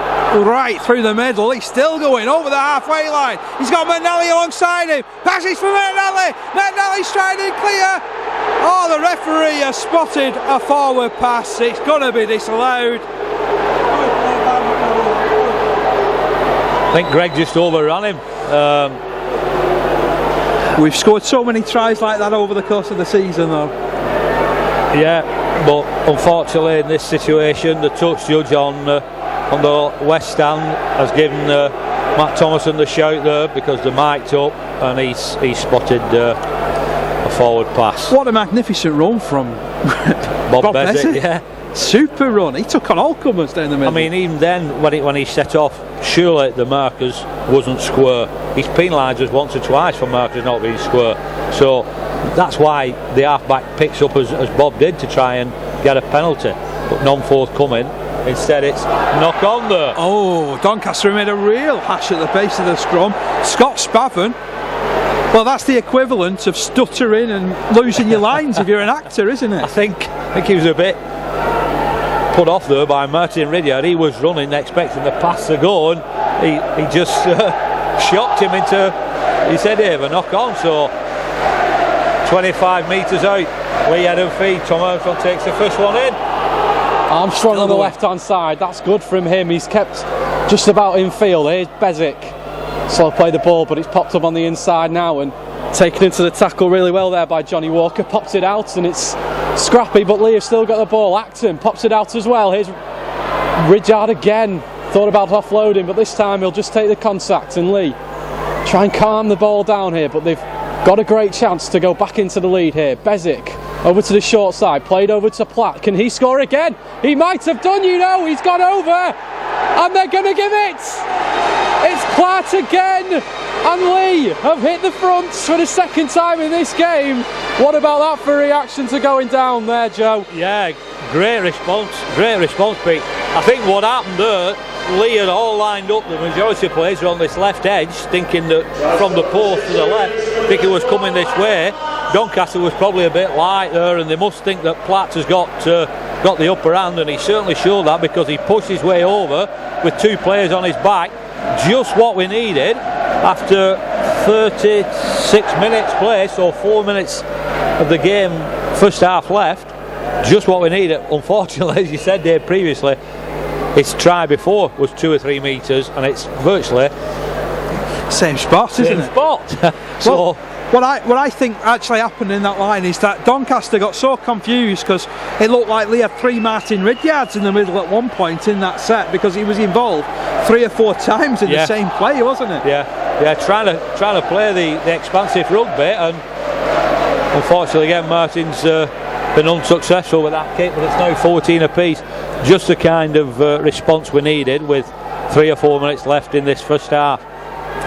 right through the middle. He's still going over the halfway line. He's got McNally alongside him. Passes for McNally. McNally striding clear. Oh, the referee has spotted a forward pass. It's going to be disallowed. I think Greg just overran him. We've scored so many tries like that over the course of the season, though. Yeah, but unfortunately in this situation, the touch judge on the west stand has given Matt Thomason the shout there because they're mic'd up, and he's spotted a forward pass. What a magnificent run from Bob Bezic, yeah. Super run. He took on all comers down the middle. I mean, even then, when he set off, surely the markers wasn't square. He's penalised us once or twice for markers not being square. So that's why the half-back picks up as Bob did to try and get a penalty, but none forthcoming. Instead it's knock on there. Oh, Doncaster made a real hash at the base of the scrum. Scott Spavin, well, that's the equivalent of stuttering and losing your lines if you're an actor, isn't it? I think he was a bit put off there by Martin Ridyard. He was running expecting the pass to go, and he just shocked him into his head here, a knock on. So 25 metres out, Leigh head and feed. Tom Armstrong takes the first one in. Armstrong on the left hand side, that's good from him. He's kept just about in field. Here's Bezic, so play the ball, but it's popped up on the inside now and taken into the tackle really well there by Johnny Walker. Pops it out and it's scrappy, but Leigh have still got the ball. Acton pops it out as well. Here's Ridyard again. Thought about offloading, but this time he'll just take the contact, and Leigh try and calm the ball down here, but they've got a great chance to go back into the lead here. Bezic over to the short side, played over to Platt. Can he score again? He might have done, you know. He's gone over, and they're going to give it. It's Platt again, and Leigh have hit the fronts for the second time in this game. What about that for reaction to going down there, Joe? Yeah, great response, Pete. I think what happened there, Leigh had all lined up. The majority of players are on this left edge, thinking that from the post to the left, thinking it was coming this way. Doncaster was probably a bit light there, and they must think that Platt has got the upper hand, and he certainly showed that because he pushed his way over with two players on his back. Just what we needed after 36 minutes play, so 4 minutes of the game, first half left. Just what we needed. Unfortunately, as you said there previously, his try before was 2 or 3 metres, and it's virtually same spot, isn't it? Spot. So what I think actually happened in that line is that Doncaster got so confused because it looked like Leigh had 3 Martin Ridyards in the middle at one point in that set, because he was involved 3 or 4 times in the same play, wasn't it? Yeah, trying to play the expansive rugby, and unfortunately again Martin's been unsuccessful with that kick, but it's now 14 apiece. Just the kind of response we needed with 3 or 4 minutes left in this first half.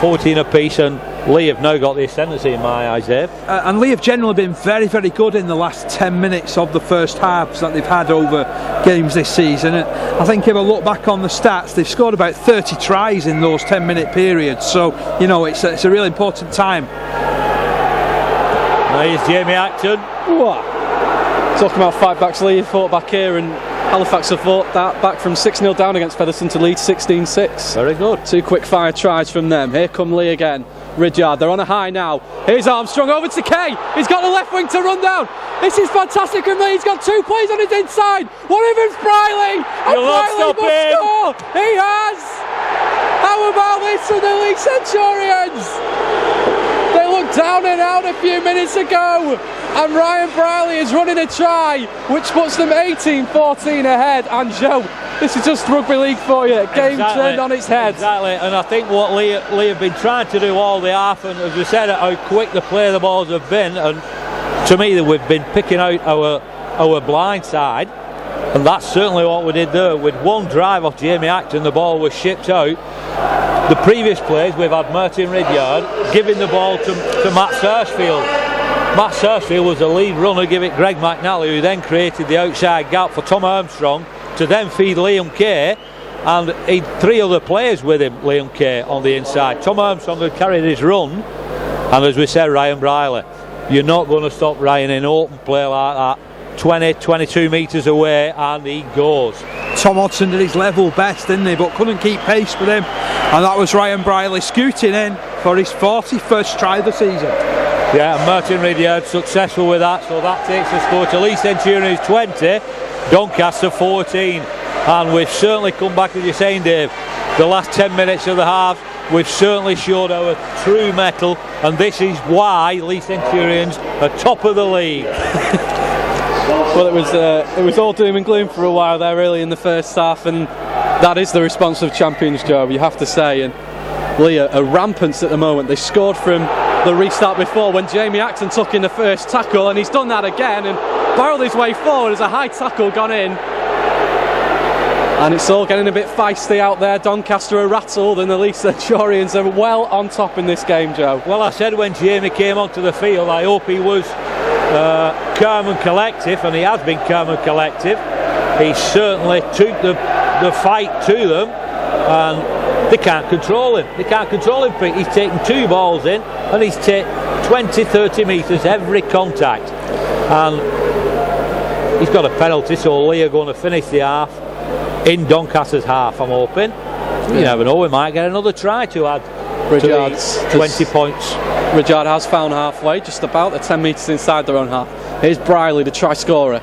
14 apiece, and Leigh have now got the ascendancy in my eyes, Dave. And Leigh have generally been very, very good in the last 10 minutes of the first halves that they've had over games this season. And I think if I look back on the stats, they've scored about 30 tries in those 10-minute periods. So, you know, it's a really important time. Now here's Jamie Acton. Talking about fight backs, Leigh fought back here, and Halifax have fought that back from 6-0 down against Featherstone to lead 16-6. Very good. 2 quick fire tries from them. Here come Leigh again. Ridyard, they're on a high now. Here's Armstrong over to Kay. He's got the left wing to run down. This is fantastic from Leigh. He's got 2 plays on his inside. One of them's Briley. And Briley must score. He has. How about this from the Leigh Centurions? They looked down and out a few minutes ago, and Ryan Briley is running a try which puts them 18-14 ahead. And Joe, this is just rugby league for you. Game turned on its head. Exactly, and I think what Leigh have been trying to do all the half, and as we said, how quick the play the balls have been, and to me we've been picking out our blind side, and that's certainly what we did there. With one drive off Jamie Acton, the ball was shipped out. The previous plays we've had Martin Ridyard giving the ball to Matt Sarsfield. Matt Sarsfield was the lead runner, give it Greg McNally, who then created the outside gap for Tom Armstrong to then feed Liam Kay. and he'd 3 other players with him, Liam Kay, on the inside. Tom Armstrong had carried his run, and as we said, Ryan Briley. You're not going to stop Ryan in open play like that. 22 metres away, and he goes. Tom Hodson did his level best, didn't he, but couldn't keep pace with him, and that was Ryan Briley scooting in for his 41st try of the season. Yeah, and Martin Ridyard successful with that, so that takes the score to Leigh Centurions 20, Doncaster 14. And we've certainly come back, as you're saying, Dave, the last 10 minutes of the half, we've certainly showed our true mettle, and this is why Leigh Centurions are top of the league. Well, it was all doom and gloom for a while there, really, in the first half, and that is the response of champions, Joe, you have to say. And Leigh are rampant at the moment. They scored from the restart before when Jamie Acton took in the first tackle, and he's done that again and barreled his way forward as a high tackle gone in. And it's all getting a bit feisty out there. Doncaster are rattled, and the Leigh Centurions are well on top in this game, Joe. Well, I said when Jamie came onto the field, I hope he was calm and collective, and he has been calm and collective. He certainly took the fight to them, and they can't control him. They can't control him, Pete. He's taken 2 balls in, and he's taken 20-30 metres every contact, and he's got a penalty, so Leigh are going to finish the half in Doncaster's half, I'm hoping. You never know, we might get another try to add to 20 points. Ridyard has found halfway, just about. They're 10 metres inside their own half. Here's Briley, the try scorer.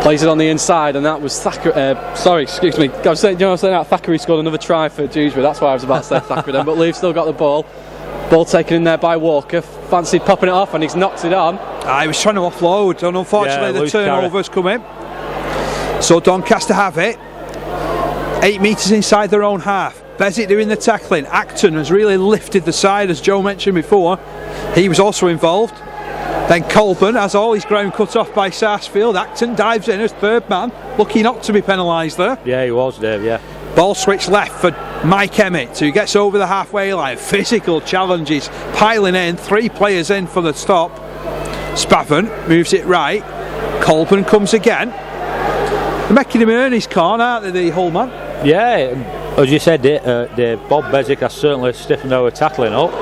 Plays it on the inside, and that was Thackeray. Excuse me. I was saying that Thackeray scored another try for Dewsbury. That's why I was about to say Thackeray then. But Leigh's still got the ball. Ball taken in there by Walker. Fancied popping it off, and he's knocked it on. He was trying to offload, and unfortunately the turnovers come in. So Doncaster have it. 8 metres inside their own half. Bezic doing the tackling. Acton has really lifted the side, as Joe mentioned before. He was also involved. Then Colburn has all his ground cut off by Sarsfield. Acton dives in as third man, lucky not to be penalised there. Yeah, he was, Dave, yeah. Ball switch left for Mike Emmett, who gets over the halfway line. Physical challenges piling in. 3 players in for the stop. Spavant moves it right. Colburn comes again. They're making him earn his corn, aren't they, the Hull man? Yeah, as you said, Dave, Bob Bezic has certainly stiffened our tackling up.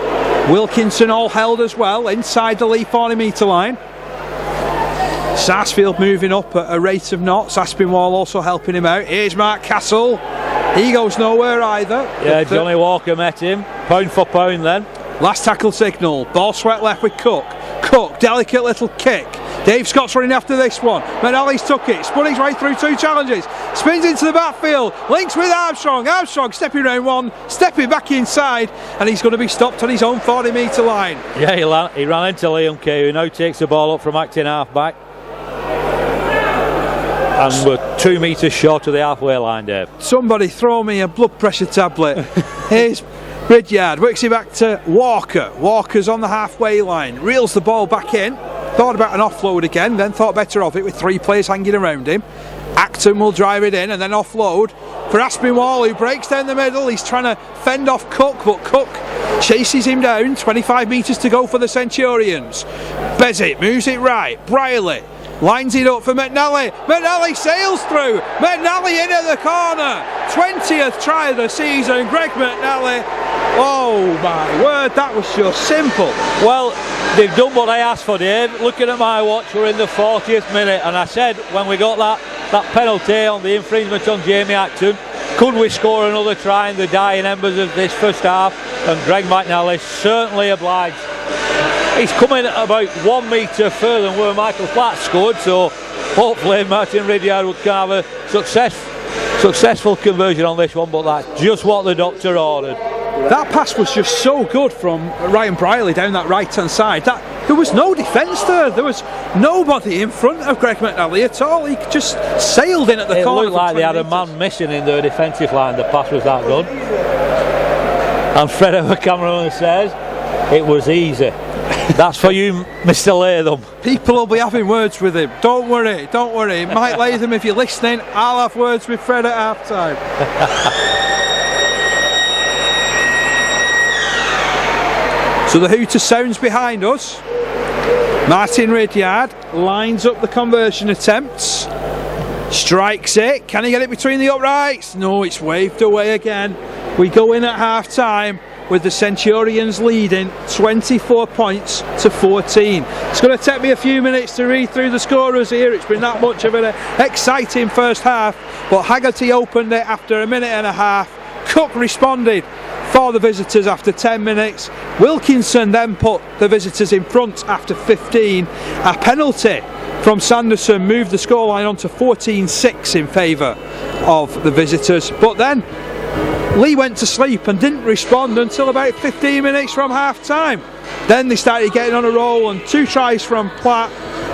Wilkinson all held as well inside the Leigh 40 metre line. Sarsfield moving up at a rate of knots. Aspinwall also helping him out. Here's Mark Castle. He goes nowhere either. Yeah, Johnny Walker met him. Pound for pound then. Last tackle signal. Ball swept left with Cook. Cook, delicate little kick. Dave Scott's running after this one. McNally's took it, spun his way through 2 challenges, spins into the backfield, links with Armstrong. Armstrong stepping round one, stepping back inside, and he's going to be stopped on his own 40 metre line. Yeah, he ran into Liam Kay, who now takes the ball up from acting half back. And we're 2 metres short of the halfway line, Dave. Somebody throw me a blood pressure tablet. Here's Ridyard, works it back to Walker. Walker's on the halfway line, reels the ball back in. Thought about an offload again, then thought better of it with 3 players hanging around him. Acton will drive it in and then offload for Aspinwall, who breaks down the middle. He's trying to fend off Cook, but Cook chases him down. 25 metres to go for the Centurions. Bezic moves it right. Briley lines it up for McNally. McNally sails through. McNally into the corner. 20th try of the season. Greg McNally. Oh my word, that was just simple. Well, they've done what I asked for, Dave. Looking at my watch, we're in the 40th minute, and I said when we got that penalty on the infringement on Jamie Acton, could we score another try in the dying embers of this first half? And Greg McNally certainly obliged. He's coming about 1 metre further than where Michael Platt scored, so hopefully Martin Ridyard can have a successful conversion on this one, but that's just what the doctor ordered. That pass was just so good from Ryan Briley down that right hand side. There was no defence there. There was nobody in front of Greg McNally at all. He just sailed in at the corner. It looked like they had a man missing in their defensive line. The pass was that good. And Fred, our cameraman, says it was easy. That's for you, Mr. Latham. People will be having words with him. Don't worry, don't worry. Mike Latham, if you're listening, I'll have words with Fred at half time. So the hooter sounds behind us. Martin Ridyard lines up the conversion attempts. Strikes it. Can he get it between the uprights? No, it's waved away again. We go in at half time with the Centurions leading 24 points to 14. It's going to take me a few minutes to read through the scorers here. It's been that much of an exciting first half, but Haggerty opened it after a minute and a half. Cook responded for the visitors after 10 minutes. Wilkinson then put the visitors in front after 15. A penalty from Sanderson moved the scoreline on to 14-6 in favour of the visitors, but then Leigh went to sleep and didn't respond until about 15 minutes from half time. Then they started getting on a roll, and 2 tries from Platt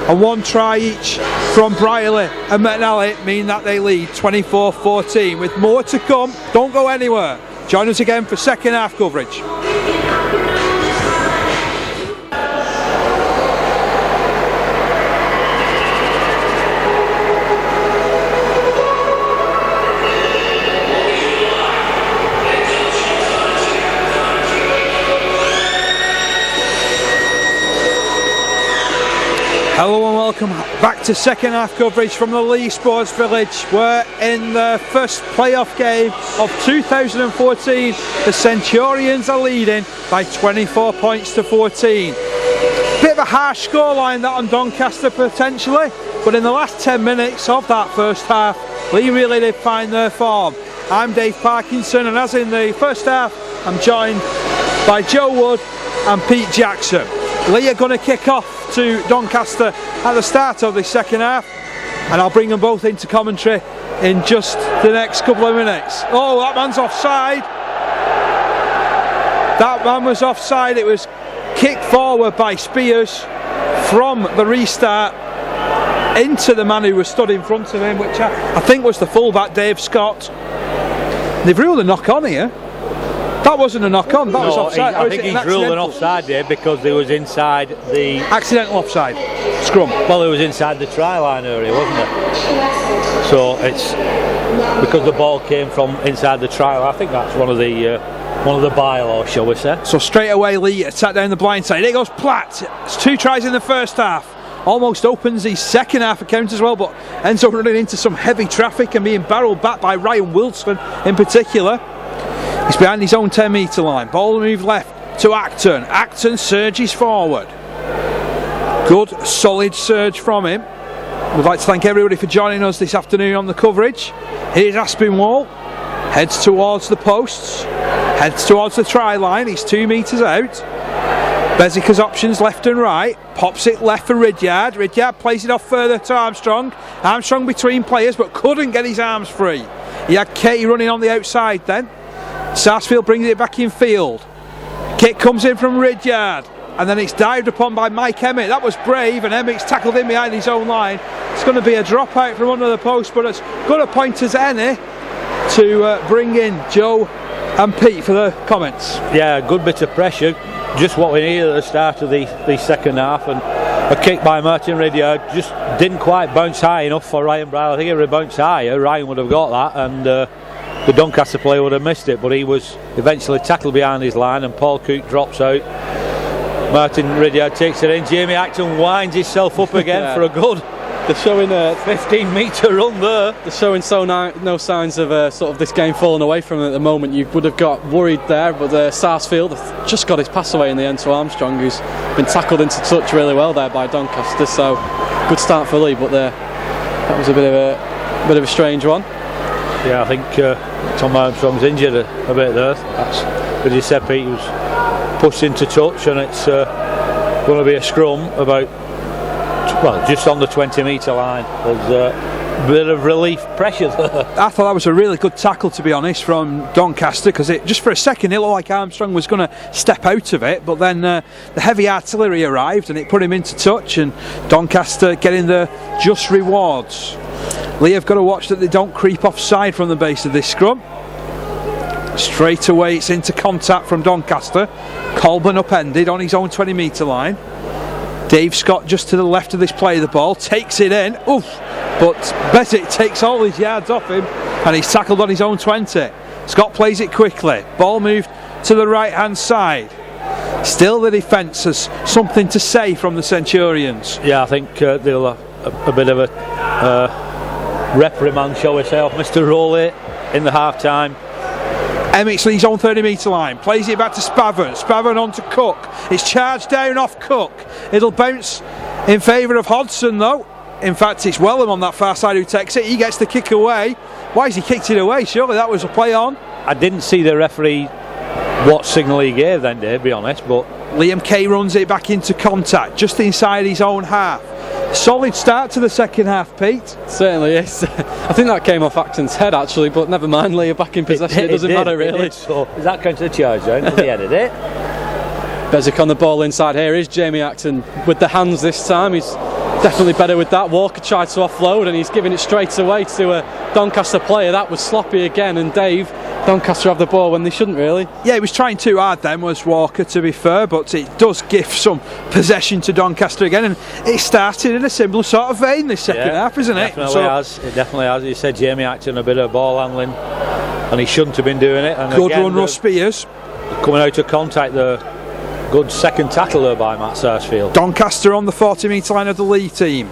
and 1 try each from Brierley and McNally mean that they lead 24-14 with more to come. Don't go anywhere. Join us again for second half coverage. Hello and welcome back to second half coverage from the Leigh Sports Village. We're in the first playoff game of 2014. The Centurions are leading by 24 points to 14. Bit of a harsh scoreline that on Doncaster potentially, but in the last 10 minutes of that first half, Leigh really did find their form. I'm Dave Parkinson, and as in the first half, I'm joined by Joe Wood and Pete Jackson. Leigh are going to kick off to Doncaster at the start of the second half, and I'll bring them both into commentary in just the next couple of minutes. Oh, that man's offside. That man was offside. It was kicked forward by Spears from the restart into the man who was stood in front of him, which I think was the fullback Dave Scott. They've ruled a knock on here. That wasn't a knock on, that was offside. I think he's ruled an offside there because they was inside the... Accidental offside, scrum. Well, it was inside the try line area, wasn't it? So it's because the ball came from inside the try line. I think that's one of the bylaws, shall we say. So straight away Leigh attack down the blind side. Here goes Platt. It's 2 tries in the first half. Almost opens his second half account as well, but ends up running into some heavy traffic and being barreled back by Ryan Wilson in particular. He's behind his own 10 metre line. Ball move left to Acton. Acton surges forward. Good solid surge from him. We'd like to thank everybody for joining us this afternoon on the coverage. Here's Aspinwall. Heads towards the posts. Heads towards the try line. He's 2 metres out. Bezica's options left and right. Pops it left for Ridyard. Ridyard plays it off further to Armstrong. Armstrong between players but couldn't get his arms free. He had Katie running on the outside then. Sarsfield brings it back in field. Kick comes in from Ridyard, and then it's dived upon by Mike Emmett. That was brave, and Emmett's tackled in behind his own line. It's going to be a drop out from under the post, but it's good a point as any to bring in Joe and Pete for the comments. Yeah, good bit of pressure, just what we needed at the start of the second half, and a kick by Martin Ridyard just didn't quite bounce high enough for Ryan Bryle. I think if it had bounced higher, Ryan would have got that, and the Doncaster player would have missed it, but he was eventually tackled behind his line, and Paul Cook drops out. Martin Ridyard takes it in. Jamie Acton winds himself up again for a good. They're showing a 15 metre run there. They're showing no signs of sort of this game falling away from them at the moment. You would have got worried there, but Sarsfield just got his pass away in the end to Armstrong, who's been tackled into touch really well there by Doncaster. So good start for Leigh, but that was a bit of a strange one. Yeah, I think Tom Armstrong's injured a bit there. That's as you said, Pete, was pushed into touch, and it's going to be a scrum about, well, just on the 20 metre line. There's a bit of relief pressure there. I thought that was a really good tackle, to be honest, from Doncaster, because it just for a second it looked like Armstrong was going to step out of it, but then the heavy artillery arrived and it put him into touch, and Doncaster getting the just rewards. Leigh have got to watch that they don't creep offside from the base of this scrum. Straight away it's into contact from Doncaster. Colburn upended on his own 20 metre line. Dave Scott just to the left of this play, the ball takes it in, oof, but Bezic takes all his yards off him and he's tackled on his own 20. Scott plays it quickly, ball moved to the right hand side. Still the defence has something to say from the Centurions. Yeah, I think they'll have a bit of a reprimand, shall we say, off Mr. Rowley in the half time. Lee's own 30 metre line, plays it back to Spavin on to Cook. It's charged down off Cook. It'll bounce in favour of Hodgson though. In fact, it's Wellham on that far side who takes it. He gets the kick away. Why has he kicked it away? Surely that was a play on. I didn't see the referee what signal he gave then, Dave, to be honest, but Liam Kay runs it back into contact just inside his own half. Solid start to the second half, Pete. Certainly is. I think that came off Acton's head actually, but never mind, Leigh are back in possession. It doesn't matter really. So is that going to the charge zone at the end of it? Bezic on the ball inside. Here is Jamie Acton with the hands this time. He's definitely better with that. Walker tried to offload and he's giving it straight away to a Doncaster player. That was sloppy again, and Dave, Doncaster have the ball when they shouldn't really. Yeah, he was trying too hard then, was Walker, to be fair, but it does give some possession to Doncaster again, and it started in a similar sort of vein this second half, isn't it? It definitely has. You said Jamie Acton a bit of ball handling and he shouldn't have been doing it. And good run, Russ Spears. Coming out of contact there. Good second tackle there by Matt Sarsfield. Doncaster on the 40 metre line of the Leigh team.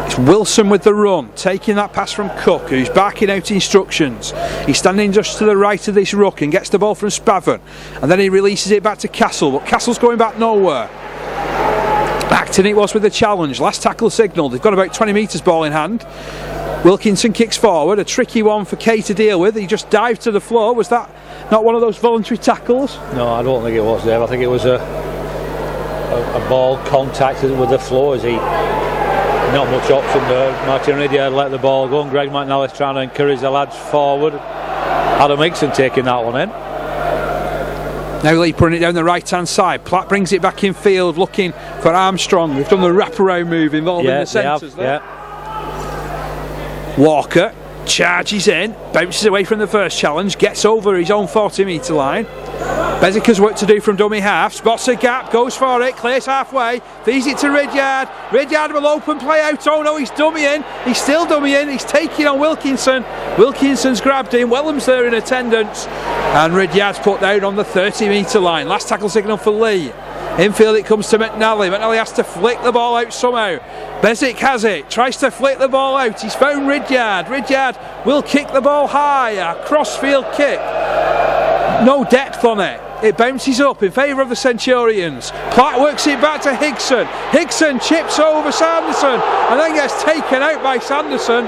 It's Wilson with the run, taking that pass from Cook, who's barking out instructions. He's standing just to the right of this ruck and gets the ball from Spavin, and then he releases it back to Castle, but Castle's going back nowhere. Acton it was with the challenge. Last tackle signalled. They've got about 20 metres ball in hand. Wilkinson kicks forward, a tricky one for Kay to deal with. He just dived to the floor. Was that not one of those voluntary tackles? No, I don't think it was, Dave. I think it was a ball contacted with the floor as he. Not much option there. Martin Ridyard let the ball go, and Greg McNally's trying to encourage the lads forward. Adam Hickson taking that one in. Now Leigh putting it down the right hand side. Platt brings it back in field looking for Armstrong. We've done the wraparound move involving the centres there. Yeah. Walker charges in, bounces away from the first challenge, gets over his own 40 metre line. Bezic has work to do from dummy half, spots a gap, goes for it, clears halfway, feeds it to Ridyard. Ridyard will open play out. Oh no, he's dummying, he's still dummying, he's taking on Wilkinson. Wilkinson's grabbed him, Wellham's there in attendance, and Ridyard's put down on the 30 metre line. Last tackle signal for Leigh. Infield it comes to McNally. McNally has to flick the ball out somehow. Bezic has it, tries to flick the ball out. He's found Ridyard. Ridyard will kick the ball high. A crossfield kick. No depth on it. It bounces up in favour of the Centurions. Platt works it back to Hickson. Hickson chips over Sanderson and then gets taken out by Sanderson.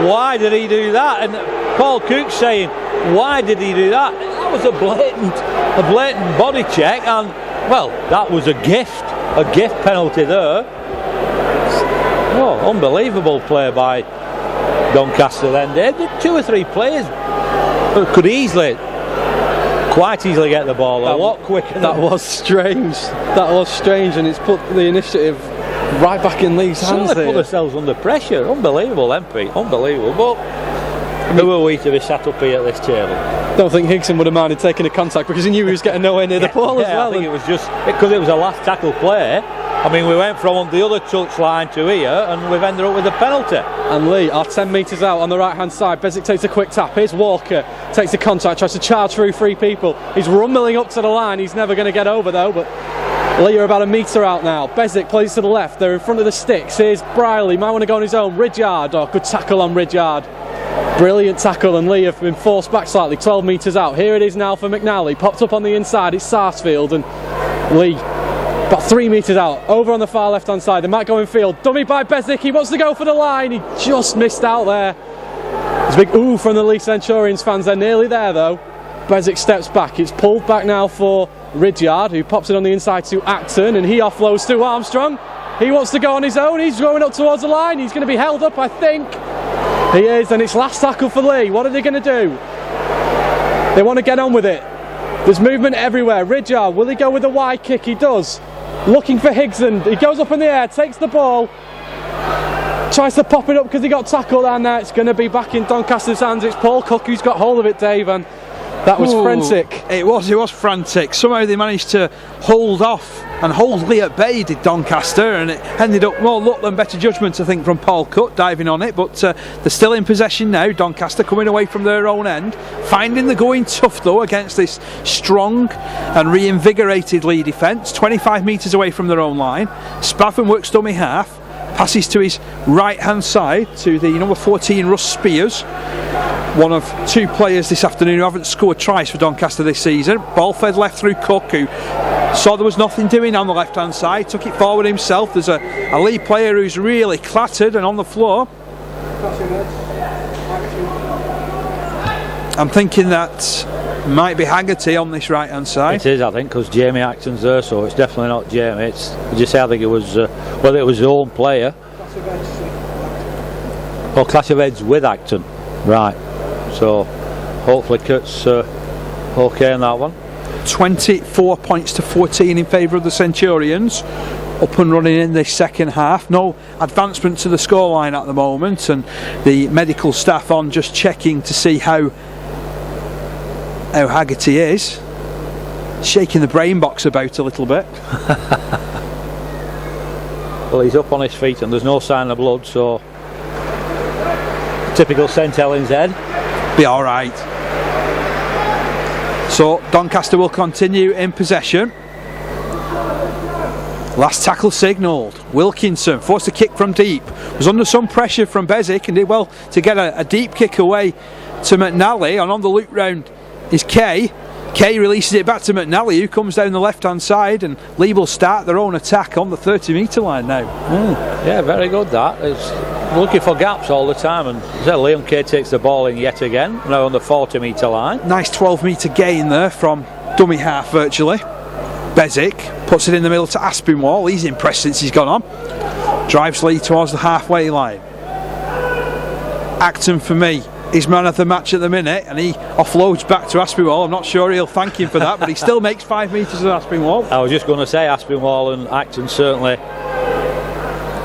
Why did he do that? And Paul Cook's saying, why did he do that? That was a blatant body check, and well, that was a gift penalty there. Oh, unbelievable play by Doncaster then. They did 2 or 3 players could quite easily get the ball a lot quicker. That was strange. And it's put the initiative right back in Leigh's hands. They put themselves under pressure. Unbelievable, MP. Unbelievable. But who are we to be sat up here at this table? Don't think Hickson would have minded taking a contact because he knew he was getting nowhere near the ball as well. I think it was just because it was a last tackle play. I mean, we went from the other touch line to here, and we've ended up with a penalty. And Leigh are 10 metres out on the right hand side. Bezic takes a quick tap. Here's Walker, takes the contact, tries to charge through 3 people. He's rumbling up to the line. He's never going to get over though, but Leigh are about a metre out now. Bezic plays to the left. They're in front of the sticks. Here's Briley, might want to go on his own. Ridyard, good tackle on Ridyard. Brilliant tackle, and Leigh have been forced back slightly, 12 metres out. Here it is now for McNally. Popped up on the inside, it's Sarsfield, and Leigh about 3 metres out, over on the far left hand side. They might go in field. Dummy by Bezic, he wants to go for the line. He just missed out there. There's a big ooh from the Leigh Centurions fans. They're nearly there though. Bezic steps back. It's pulled back now for Ridyard, who pops it on the inside to Acton, and he offloads to Armstrong. He wants to go on his own. He's going up towards the line. He's going to be held up, I think. He is, and it's last tackle for Leigh. What are they going to do? They want to get on with it. There's movement everywhere. Ridyard, will he go with a wide kick? He does. Looking for Hickson. He goes up in the air, takes the ball, tries to pop it up because he got tackled, and now it's going to be back in Doncaster's hands. It's Paul Cook who's got hold of it, Dave, and that was frantic. It was frantic. Somehow they managed to hold off and hold Leigh at bay, did Doncaster, and it ended up more luck than better judgment, I think, from Paul Cook diving on it. But they're still in possession now. Doncaster coming away from their own end, finding the going tough though against this strong and reinvigorated Leigh defence. 25 metres away from their own line. Spavin works dummy half. passes to his right hand side to the number 14 Russ Spears, one of two players this afternoon who haven't scored tries for Doncaster this season. Ball fed left through Cook, who saw there was nothing doing on the left hand side, took it forward himself. There's a Leigh player who's really clattered and on the floor. I'm thinking that might be Haggerty on this right hand side. It is, I think, because Jamie Acton's there, so it's definitely not Jamie. It's just, I think it was whether it was his own player or clash of heads with Acton. Right, so hopefully Kurt's okay on that one. 24 points to 14 in favour of the Centurions, up and running in this second half. No advancement to the scoreline at the moment, and the medical staff on just checking to see how Haggerty is, shaking the brain box about a little bit. Well, he's up on his feet and there's no sign of blood, so typical St Helens head. Be alright. So Doncaster will continue in possession. Last tackle signalled. Wilkinson forced a kick from deep, was under some pressure from Bezic and did well to get a deep kick away to McNally, and on the loop round is Kay. Kay releases it back to McNally, who comes down the left hand side, and Leigh will start their own attack on the 30 metre line now. Yeah, very good that. It's looking for gaps all the time, and Liam Kay takes the ball in yet again, now on the 40 metre line. Nice 12 metre gain there from dummy half virtually. Bezic puts it in the middle to Aspinwall. He's impressed since he's gone on. Drives Leigh towards the halfway line. Acton for me is man of the match at the minute, and he offloads back to Aspinwall. I'm not sure he'll thank him for that, but he still makes 5 metres of Aspinwall. I was just going to say Aspinwall and Acton certainly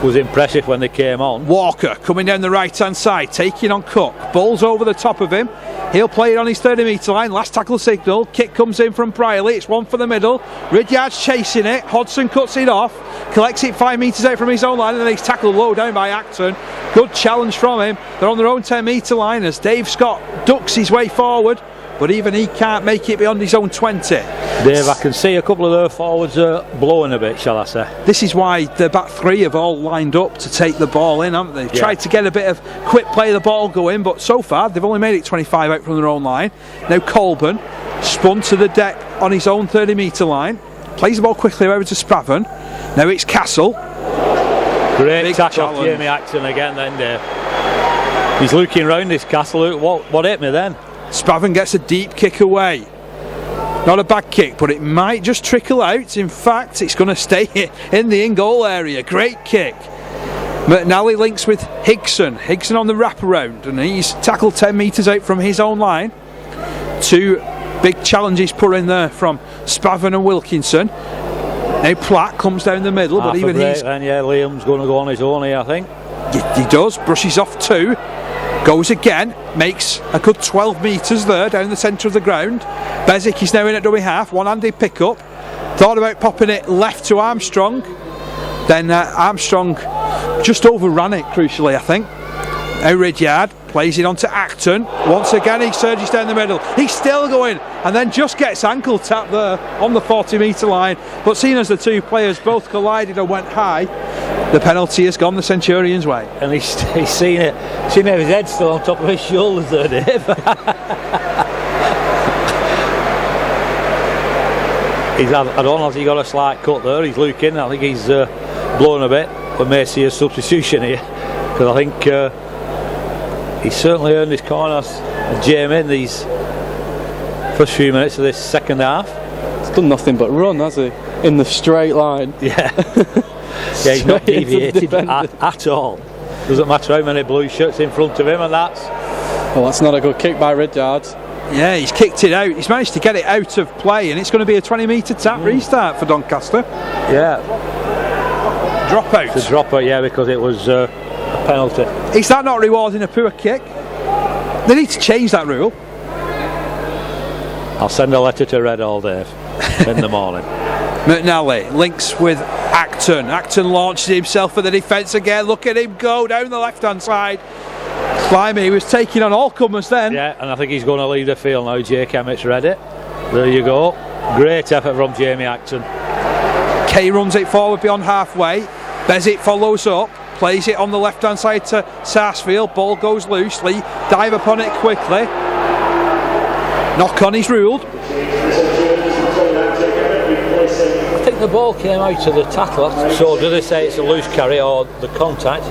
was impressive when they came on. Walker coming down the right hand side, taking on Cook. Ball's over the top of him. He'll play it on his 30 metre line. Last tackle signal. Kick comes in from Brierley. It's one for the middle. Ridyard's chasing it. Hodson cuts it off. Collects it 5 metres out from his own line, and then he's tackled low down by Acton. Good challenge from him. They're on their own 10 metre line as Dave Scott ducks his way forward, but even he can't make it beyond his own 20. Dave, I can see a couple of their forwards blowing a bit, shall I say. This is why the back three have all lined up to take the ball in, haven't they? Yeah. Tried to get a bit of quick play of the ball going, but so far they've only made it 25 out from their own line. Now Colburn spun to the deck on his own 30 metre line, plays the ball quickly over to Spraven. Now it's Castle. Great Big tackle off challenge. Jamie Acton again then, Dave. He's looking round this Castle. What hit me then? Spraven gets a deep kick away. Not a bad kick, but it might just trickle out. In fact, it's going to stay in the in-goal area. Great kick. McNally links with Higson. Higson on the wraparound, and he's tackled 10 metres out from his own line. Two big challenges put in there from Spaven and Wilkinson. Now Platt comes down the middle, but even he's... And yeah, Liam's going to go on his own here, I think. He does, brushes off two. Goes again, makes a good 12 metres there down the centre of the ground. Bezic is now in at dummy half, one-handed pick-up. Thought about popping it left to Armstrong. Then Armstrong just overran it, crucially, I think. Now Ridyard plays it on to Acton. Once again he surges down the middle. He's still going, and then just gets ankle tapped there on the 40 metre line. But seeing as the two players both collided and went high, the penalty has gone the Centurions' way. And he's seen it. Seen his head still on top of his shoulders there, Dave. I don't know if he got a slight cut there. He's looking. I think he's blowing a bit. We may see a substitution here, because I think he's certainly earned his corner. Jamie in these first few minutes of this second half. He's done nothing but run, has he? In the straight line. Yeah. Yeah, he's not deviated at all. Doesn't matter how many blue shirts in front of him, and that's... Well, that's not a good kick by Ridyard. Yeah, he's kicked it out. He's managed to get it out of play, and it's going to be a 20 metre tap restart for Doncaster. Yeah. Dropout. It's a dropout, yeah, because it was a penalty. Is that not rewarding a poor kick? They need to change that rule. I'll send a letter to Red all Dave in the morning. McNally links with Acton. Acton launches himself for the defence again. Look at him go down the left hand side. Blimey, he was taking on all comers then. Yeah, and I think he's going to leave the field now. Jake Emmett's read it. There you go. Great effort from Jamie Acton. Kay runs it forward beyond halfway. Bezic follows up. plays it on the left hand side to Sarsfield, ball goes loose, Leigh dive upon it quickly, knock on is ruled. I think the ball came out of the tackle, so do they say it's a loose carry or the contact?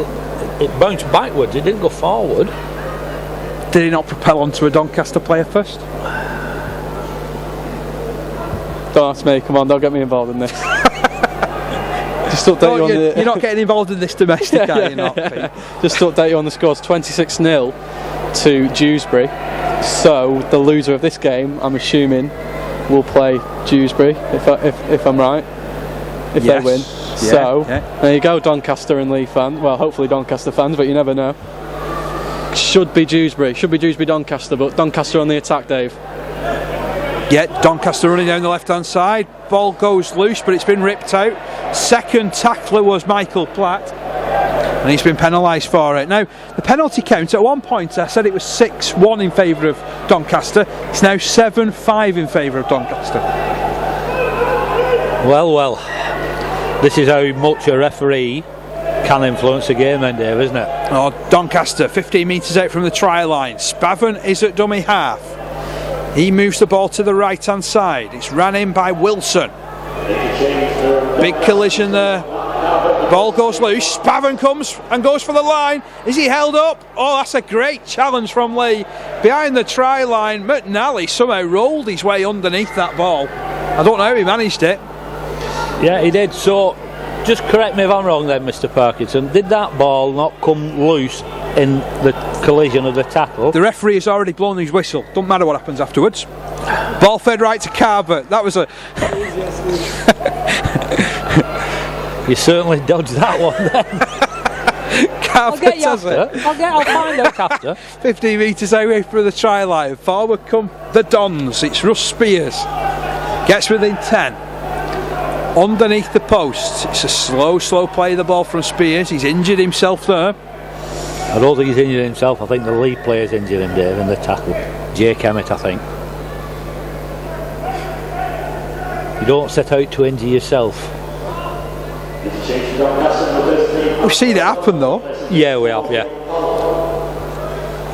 It bounced backwards, it didn't go forward. Did he not propel onto a Doncaster player first? Don't ask me, come on, don't get me involved in this. Just update you on the... You're not getting involved in this domestic, are you not, Pete? Just to update you on the scores, 26-0 to Dewsbury. So the loser of this game, I'm assuming, will play Dewsbury, if I'm right, if they win. There you go, Doncaster and Leigh fans. Well, hopefully Doncaster fans, but you never know. Should be Dewsbury Doncaster, but Doncaster on the attack, Dave. Yeah, Doncaster running down the left hand side, ball goes loose but it's been ripped out. Second tackler was Michael Platt and he's been penalised for it. Now the penalty count, at one point I said it was 6-1 in favour of Doncaster, it's now 7-5 in favour of Doncaster. Well, this is how much a referee can influence a game then, Dave, isn't it? Oh, Doncaster 15 metres out from the try line, Spavin is at dummy half. He moves the ball to the right hand side. It's ran in by Wilson. Big collision there. Ball goes loose. Spavin comes and goes for the line. Is he held up? Oh, that's a great challenge from Leigh. Behind the try line, McNally somehow rolled his way underneath that ball. I don't know how he managed it. Yeah, he did. So, just correct me if I'm wrong then, Mr. Parkinson. Did that ball not come loose in the collision of the tackle? The referee has already blown his whistle. Don't matter what happens afterwards. Ball fed right to Carver. That was a... You certainly dodged that one then. Carver, I'll get you after. I'll find out after. 15 metres away from the try line. Forward come the Dons. It's Russ Spears. Gets within 10. Underneath the post. It's a slow play of the ball from Spears. He's injured himself there. I don't think he's injured himself. I think the Leigh player's injured him, Dave, in the tackle. Jake Emmett, I think. You don't set out to injure yourself. We've seen it happen though. Yeah, we have, yeah.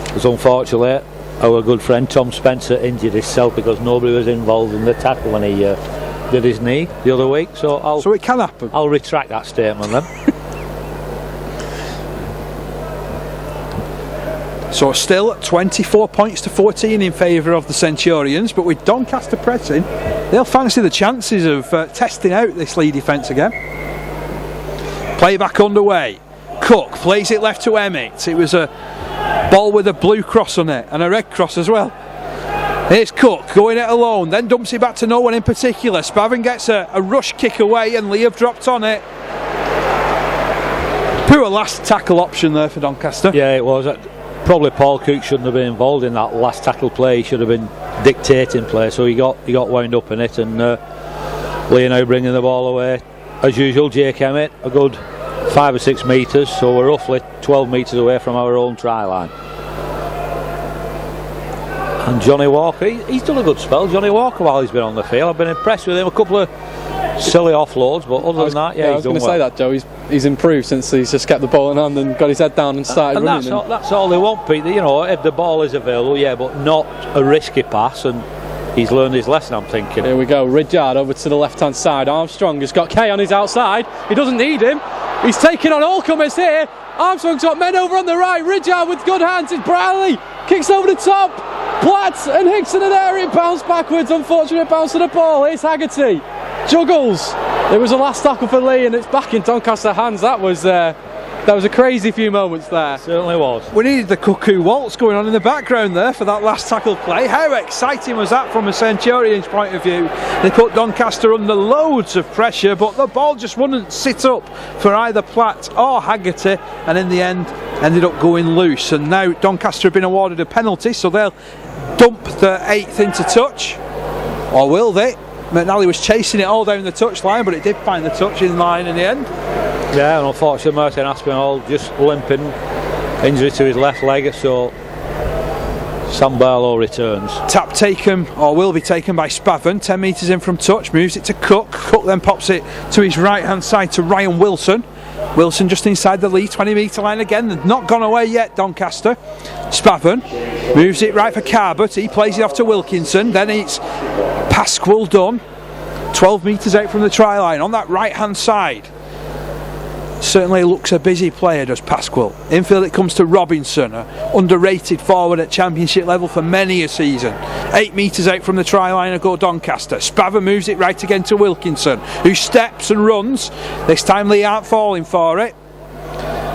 It was unfortunate. Our good friend Tom Spencer injured himself because nobody was involved in the tackle when he did his knee the other week. So it can happen. I'll retract that statement then. So still 24 points to 14 in favour of the Centurions, but with Doncaster pressing, they'll fancy the chances of testing out this Leigh defence again. Play back underway. Cook plays it left to Emmett. It was a ball with a blue cross on it and a red cross as well. Here's Cook going it alone, then dumps it back to no one in particular. Spavin gets a rush kick away and Leigh have dropped on it. Poor last tackle option there for Doncaster. Yeah, it was. Probably Paul Cook shouldn't have been involved in that last tackle play. He should have been dictating play, so he got wound up in it, and Leigh now bringing the ball away as usual. Jake Emmett a good 5 or 6 metres, so we're roughly 12 metres away from our own try line. And Johnny Walker, he's done a good spell, Johnny Walker, while he's been on the field. I've been impressed with him. A couple of silly offloads, but other than that, I was going to say that, Joe. He's improved since he's just kept the ball in hand and got his head down and started running. That's all they want, Pete. You know, if the ball is available, yeah, but not a risky pass. And he's learned his lesson, I'm thinking. Here we go. Ridyard over to the left-hand side. Armstrong has got Kay on his outside. He doesn't need him. He's taking on all comers here. Armstrong's got men over on the right. Ridyard with good hands. It's Bradley. Kicks over the top. Platt and Hickson are there. It bounced backwards. Unfortunate bounce of the ball. Here's Haggerty. Juggles. It was a last tackle for Leigh and it's back in Doncaster hands. That was a crazy few moments there. Certainly was. We needed the cuckoo waltz going on in the background there for that last tackle play. How exciting was that from a Centurion's point of view? They put Doncaster under loads of pressure, but the ball just wouldn't sit up for either Platt or Haggerty, and in the end ended up going loose. And now Doncaster have been awarded a penalty, so they'll dump the 8th into touch, or will they? McNally was chasing it all down the touch line, but it did find the touch in line in the end. Yeah, and unfortunately Martin Aspinall just limping, injury to his left leg, so Sam Barlow returns. Tap taken, or will be taken by Spavin, 10 metres in from touch, moves it to Cook. Cook then pops it to his right hand side to Ryan Wilson. Wilson just inside the Leigh 20 metre line again. They've not gone away yet, Doncaster. Spavin moves it right for Carbot. He plays it off to Wilkinson. Then it's Pasquale Dunn, 12 metres out from the try line on that right hand side. Certainly looks a busy player, does Pasquale. Infield it comes to Robinson, underrated forward at championship level for many a season. 8 metres out from the try line go Doncaster. Spavin moves it right again to Wilkinson, who steps and runs. This time Leigh aren't falling for it.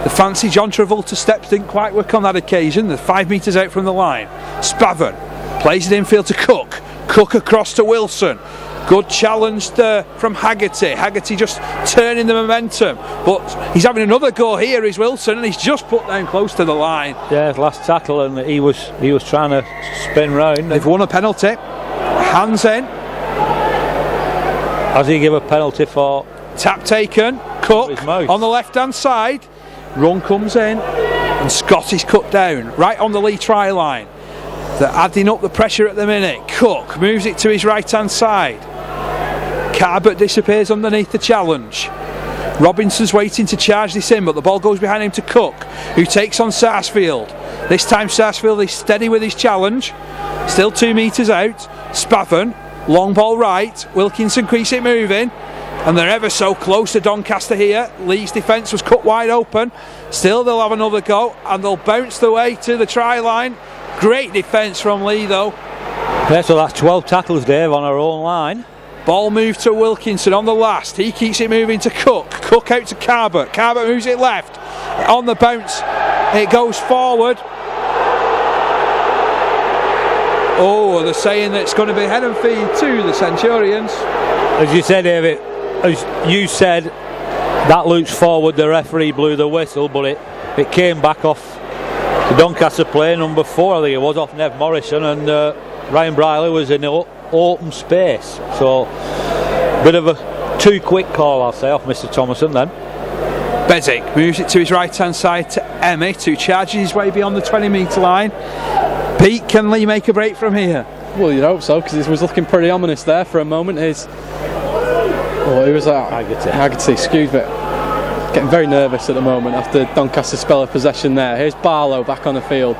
The fancy John Travolta steps didn't quite work on that occasion. They're 5 metres out from the line. Spavin plays it infield to Cook. Cook across to Wilson. Good challenge there from Haggerty. Haggerty just turning the momentum, but he's having another go here, is Wilson, and he's just put down close to the line. Yeah, last tackle, and he was trying to spin round. They've won a penalty. Hands in. Has he give a penalty for? Tap taken. Cook on the left hand side. Run comes in, and Scott is cut down right on the Leigh try line. They're adding up the pressure at the minute. Cook moves it to his right hand side. Carbot disappears underneath the challenge. Robinson's waiting to charge this in, but the ball goes behind him to Cook, who takes on Sarsfield. This time Sarsfield is steady with his challenge. Still 2 metres out. Spavin, long ball right. Wilkinson keeps it moving, and they're ever so close to Doncaster here. Leigh's defence was cut wide open. Still they'll have another go, and they'll bounce their way to the try line. Great defence from Leigh though. Yeah, so that's 12 tackles, Dave, on our own line. Ball moved to Wilkinson on the last. He keeps it moving to Cook. Cook out to Carbot. Carbot moves it left. On the bounce, it goes forward. Oh, they're saying that it's going to be head and feed to the Centurions. As you said, David, as you said, that loops forward. The referee blew the whistle, but it came back off the Doncaster player, number 4, I think it was, off Nev Morrison, and Ryan Briley was in open space. So, bit of a too quick call, I'll say, off Mr. Thomason then. Bezic moves it to his right hand side to Emmett, who charges his way beyond the 20 metre line. Pete, can Leigh make a break from here? Well, you'd hope so, because it was looking pretty ominous there for a moment. It was Haggerty, excuse me. Getting very nervous at the moment after Doncaster spell of possession there. Here's Barlow back on the field.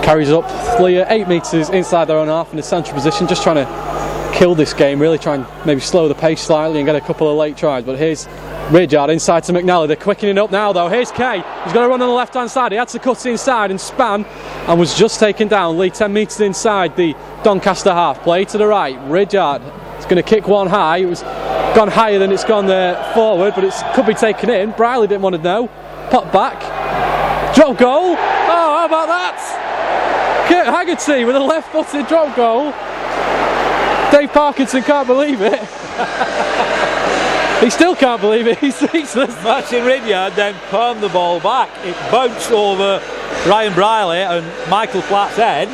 Carries up Leigh 8 metres inside their own half in the central position, just trying to kill this game, really try and maybe slow the pace slightly and get a couple of late tries. But here's Ridgard inside to McNally. They're quickening up now though. Here's Kay. He's going to run on the left hand side. He had to cut inside and span and was just taken down. Leigh 10 metres inside the Doncaster half. Play to the right. Ridgard is going to kick one high. It was gone higher than it's gone forward, but it could be taken in. Briley didn't want to know. Pop back. Drop goal. Oh, how about that? Kurt Haggerty with a left-footed drop goal. Dave Parkinson can't believe it. He still can't believe it. He's speechless. Martin Ridgard then palmed the ball back. It bounced over Ryan Briley and Michael Platt's head,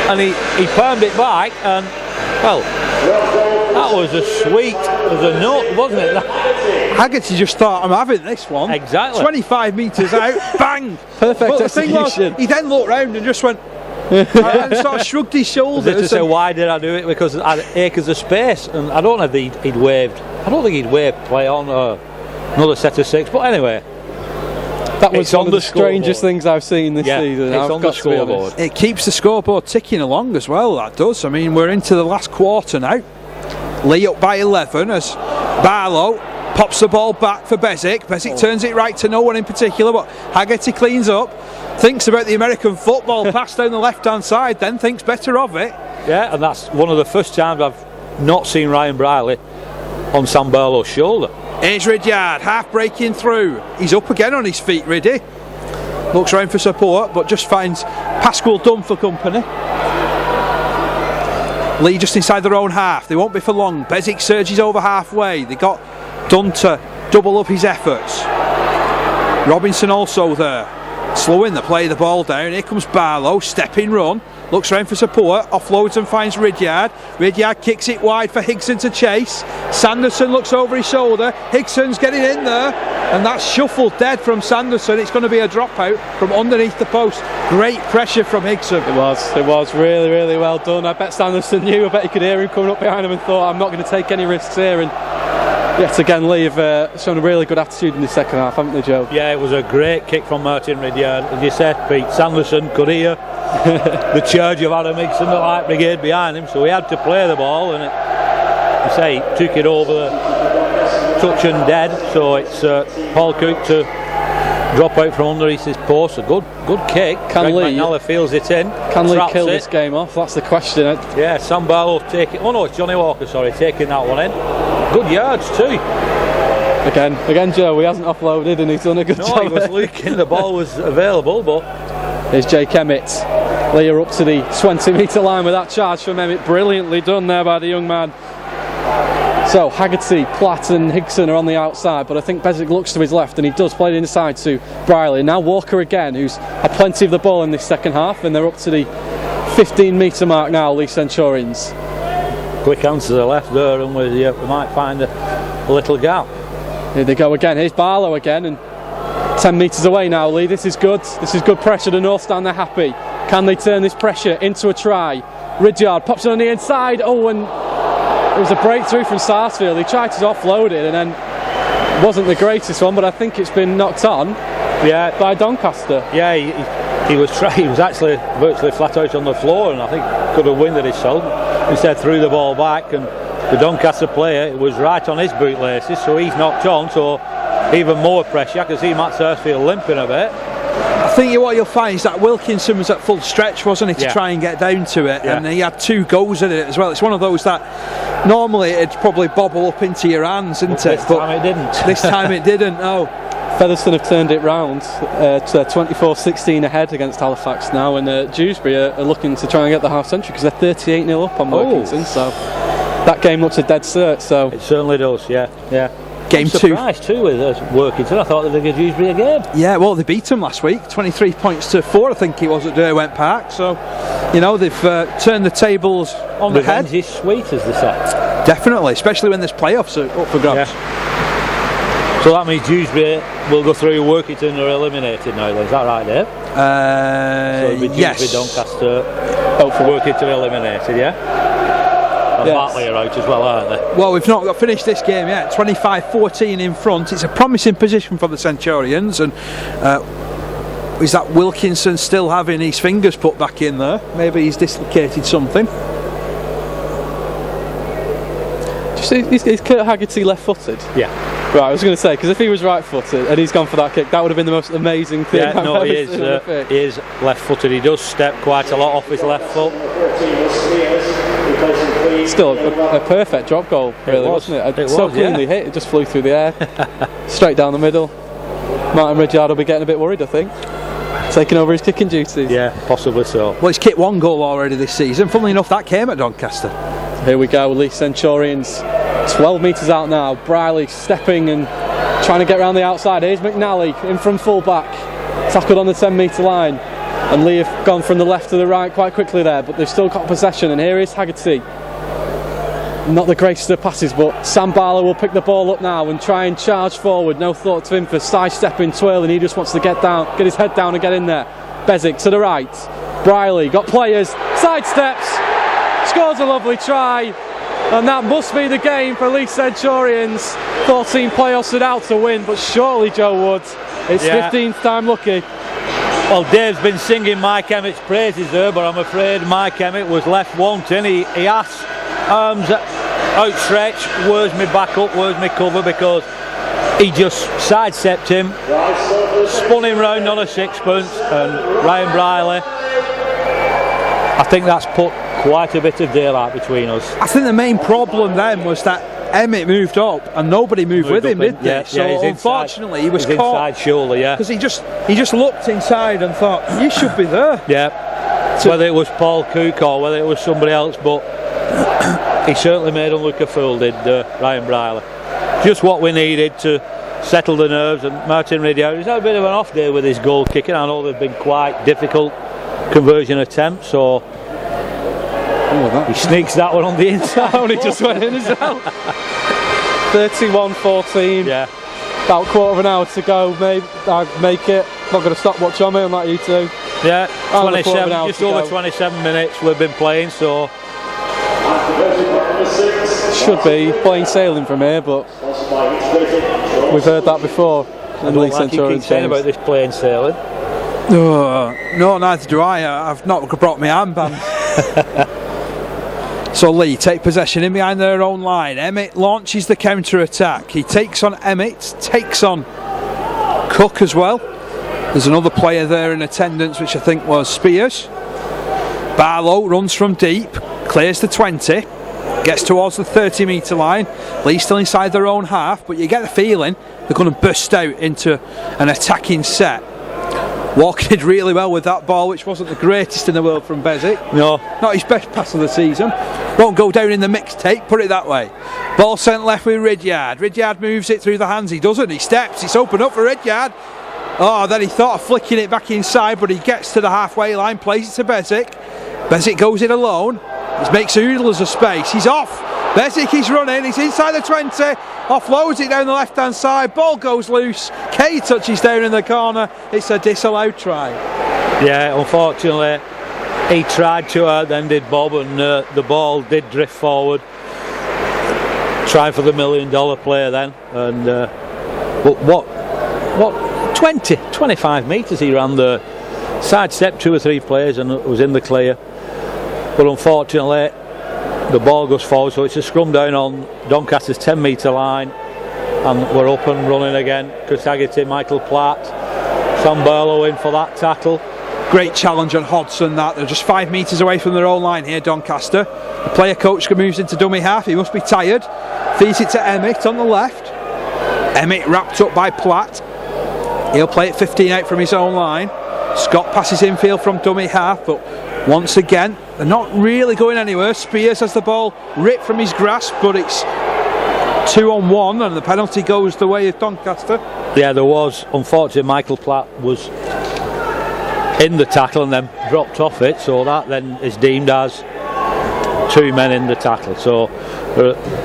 and he palmed it back, and well, that was as sweet as a nut, wasn't it? Haggerty just thought, I'm having this one. Exactly. 25 metres out, bang! Perfect execution. The thing was, he then looked round and just went and sort of shrugged his shoulders. To say, why did I do it? Because I had acres of space, and I don't know if he'd waved. I don't think he'd waved play on another set of 6. But anyway, that was one of the strangest things I've seen this season. It's on the scoreboard. It keeps the scoreboard ticking along as well. That does. I mean, we're into the last quarter now. Leigh up by 11 as Barlow pops the ball back for Bezic. Bezic turns it right to no one in particular, but Haggerty cleans up, thinks about the American football pass down the left hand side, then thinks better of it. Yeah, and that's one of the first times I've not seen Ryan Briley on Sam Barlow's shoulder. Here's Ridgard, half breaking through. He's up again on his feet, Riddy. Looks round for support, but just finds Pasquale Dunn for company. Leigh just inside their own half. They won't be for long. Bezic surges over halfway. They got Dunn to double up his efforts. Robinson also there. Slowing the play, the ball down. Here comes Barlow, stepping run. Looks round for support, offloads and finds Ridgard. Ridgard kicks it wide for Higson to chase. Sanderson looks over his shoulder. Higson's getting in there, and that's shuffled dead from Sanderson. It's going to be a dropout from underneath the post. Great pressure from Higson. It was really, really well done. I bet Sanderson knew. I bet he could hear him coming up behind him and thought, I'm not going to take any risks here. And Yet again, Leigh have shown a really good attitude in the second half, haven't they, Joe? Yeah, it was a great kick from Martin Ridyard. As you said, Pete Sanderson could hear the charge of Adam Higson, the Light Brigade behind him, so he had to play the ball, and you say he took it over the touch and dead. So it's Paul Cook to drop out from under his post. A good kick. Can Leigh McNally feels it in. Can Leigh kill this game off? That's the question. Yeah, Sam Barlow taking. Oh no, it's Johnny Walker. Sorry, taking that one in. Good yards too. Again, Joe. He hasn't offloaded, and he's done a good job. No, he was looking. The ball was available, but here's Jake Emmett. Leigh are up to the 20-metre line with that charge from Emmett. Brilliantly done there by the young man. So Haggerty, Platt and Higson are on the outside, but I think Bezic looks to his left and he does play it inside to Briley. Now Walker again, who's had plenty of the ball in this second half, and they're up to the 15-metre mark now, Leigh Centurions. Quick answer to the left there, and we might find a little gap. Here they go again. Here's Barlow again, and 10 metres away now, Leigh. This is good. This is good pressure. The North Stand, they're happy. Can they turn this pressure into a try? Ridyard pops it on the inside. Oh, and it was a breakthrough from Sarsfield. He tried to offload it, and then wasn't the greatest one, but I think it's been knocked on by Doncaster. Yeah, he was actually virtually flat out on the floor, and I think could have winded himself. Instead threw the ball back, and the Doncaster player was right on his bootlaces, so he's knocked on, so even more pressure. I can see Matt Sarsfield limping a bit. I think what you'll find is that Wilkinson was at full stretch, wasn't he, to try and get down to it, and he had 2 goes at it as well. It's one of those that normally it'd probably bobble up into your hands, isn't it? This time it didn't. This time it didn't, no. Featherstone have turned it round to 24-16 ahead against Halifax now, and Dewsbury are looking to try and get the half century because they're 38-0 up on Wilkinson, so that game looks a dead cert. So it certainly does, yeah. Game 2. Surprised too with Workington. I thought they'd give Dewsbury a game. Yeah, well, they beat them last week, 23 points to 4, I think it was at Derwent Park. So, you know, they've turned the tables on the head. Revenge is sweet, as they say. Definitely, especially when there's playoffs up for grabs. So that means Dewsbury will go through. Workington are eliminated now. Then. Is that right, Dave? So it'll be Dewsbury, Doncaster, Workington eliminated, yeah. And Bartley are out as well, aren't they? Well, we've not finished this game yet. 25-14 in front. It's a promising position for the Centurions, and is that Wilkinson still having his fingers put back in there? Maybe he's dislocated something. Is Kurt Haggerty left-footed? Yeah. Right, I was going to say, because if he was right-footed and he's gone for that kick, that would have been the most amazing thing. Yeah, no, he is left-footed. He does step quite a lot off his left foot. Still a perfect drop goal, really, wasn't it? So cleanly hit, it just flew through the air, straight down the middle. Martin Ridyard will be getting a bit worried, I think, taking over his kicking duties. Yeah, possibly so. Well, he's kicked 1 goal already this season. Funnily enough, that came at Doncaster. Here we go, Leigh Centurions, 12 metres out now. Briley stepping and trying to get around the outside. Here's McNally in from full back, tackled on the 10-metre line, and Leigh have gone from the left to the right quite quickly there, but they've still got possession. And here is Haggerty. Not the greatest of passes, but Sam Barlow will pick the ball up now and try and charge forward. No thought to him for sidestepping, twirling. He just wants to get his head down and get in there. Bezic to the right. Briley got players, sidesteps, scores a lovely try, and that must be the game for Leigh Centurions. 14 playoffs without a win, but surely, Joe Wood, it's 15th time lucky. Well, Dave's been singing Mike Emmett's praises there, but I'm afraid Mike Emmett was left wanting. He asked, arms outstretched, where's my backup, where's my cover, because he just sidestepped him, spun him round on a sixpence, and Ryan Briley, I think that's put quite a bit of daylight between us. I think the main problem then was that Emmett moved up and nobody moved with him, did they? So unfortunately he was caught inside shoulder, because he just looked inside and thought, you should be there. Yeah, whether it was Paul Cook or whether it was somebody else, but he certainly made him look a fool, did Ryan Briley. Just what we needed to settle the nerves. And Martin Ridyard, he's had a bit of an off day with his goal kicking. I know they've been quite difficult conversion attempts, so he sneaks that one on the inside. Only just went in as well. 31-14. Yeah. About quarter of an hour to go. Maybe I'd make it. Not going to stop watch on me on that, you two. Yeah, 27, just over 27 minutes we've been playing, so Should be plain sailing from here, but we've heard that before. I don't like you keep saying about this plain sailing. No, neither do I. I've not brought my armband. So Leigh take possession in behind their own line. Emmett launches the counter-attack. He takes on Emmett, takes on Cook as well. There's another player there in attendance, which I think was Spears. Barlow runs from deep, clears the 20, gets towards the 30-metre line. Leigh still inside their own half, but you get the feeling they're going to burst out into an attacking set. Walker did really well with that ball, which wasn't the greatest in the world from Bezic. No. Not his best pass of the season. Won't go down in the mixtape, put it that way. Ball sent left with Ridyard. Ridyard moves it through the hands. He doesn't. He steps. It's open up for Ridyard. Oh, then he thought of flicking it back inside, but he gets to the halfway line, plays it to Bezic. Bezic goes in alone. He makes oodles of space. He's off. Bezic is running. He's inside the 20. Offloads it down the left-hand side. Ball goes loose. Kay touches down in the corner. It's a disallowed try. Yeah, unfortunately, he tried to, then did Bob, and the ball did drift forward. Trying for the $1 million player then, and but what 25 metres he ran the sidestepped 2 or 3 players and was in the clear. But unfortunately, the ball goes forward, so it's a scrum down on Doncaster's 10-metre line, and we're up and running again. Kusagity, Michael Platt, Sam Barlow in for that tackle. Great challenge on Hodson. That they're just 5 metres away from their own line here, Doncaster. The player coach moves into dummy half. He must be tired. Feeds it to Emmett on the left. Emmett wrapped up by Platt. He'll play it 15 out from his own line. Scott passes infield from dummy half, but once again they're not really going anywhere. Spears has the ball ripped from his grasp, but it's 2-on-1 and the penalty goes the way of Doncaster. Yeah, there was. Unfortunately, Michael Platt was in the tackle and then dropped off it, so that then is deemed as 2 men in the tackle. So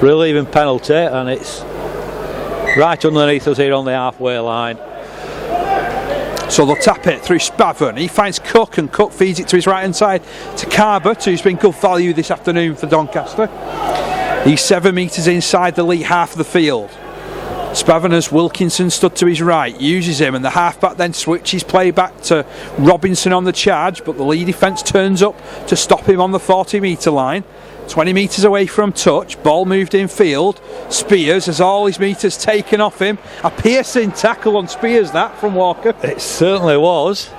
relieving penalty, and it's right underneath us here on the halfway line. So they'll tap it through Spavin. He finds Cook, and Cook feeds it to his right hand side to Carbot, who's been good value this afternoon for Doncaster. He's 7 metres inside the Leigh half of the field. Spavin has Wilkinson stood to his right, uses him, and the halfback then switches play back to Robinson on the charge, but the Leigh defence turns up to stop him on the 40-metre line. 20 metres away from touch, ball moved in field. Spears has all his metres taken off him. A piercing tackle on Spears, that from Walker. It certainly was.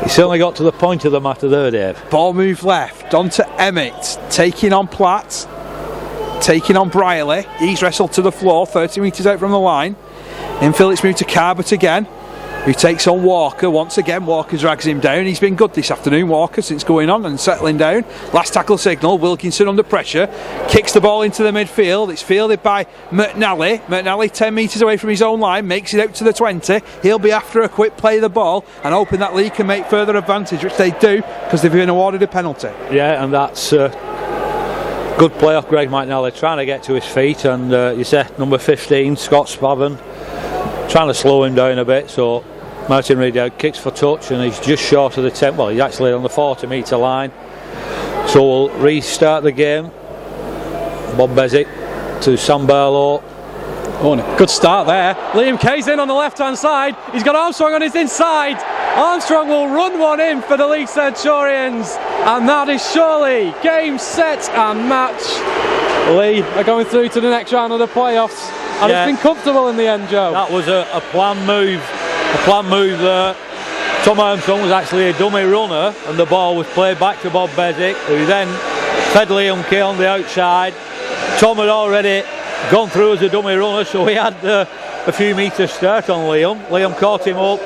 He certainly got to the point of the matter there, Dave. Ball moved left, on to Emmett, taking on Platt, taking on Brierley. He's wrestled to the floor, 30 metres out from the line. Infield it's moved to Carbot again, who takes on Walker. Once again, Walker drags him down. He's been good this afternoon, Walker, since going on and settling down. Last tackle signal, Wilkinson under pressure, kicks the ball into the midfield. It's fielded by McNally. McNally 10 metres away from his own line, makes it out to the 20. He'll be after a quick play of the ball and hoping that Leigh can make further advantage, which they do because they've been awarded a penalty. Yeah, and that's good play off Greg McNally, trying to get to his feet, and you say number 15, Scott Spavin, trying to slow him down a bit, so Martin Ridyard kicks for touch and he's just short of the 10, well he's actually on the 40-metre line, so we'll restart the game. Bob Bezic to Sam Barlow. Oh, good start there. Liam Kay's in on the left hand side. He's got Armstrong on his inside. Armstrong will run one in for the Leigh Centurions, and that is surely game, set and match. Leigh are going through to the next round of the playoffs, and it's been comfortable in the end, Joe. That was a planned move. A planned move there. Tom Armstrong was actually a dummy runner, and the ball was played back to Bob Bezic, who then fed Liam Kay on the outside. Tom had already gone through as a dummy runner, so he had a few metres start on Liam. Liam caught him up,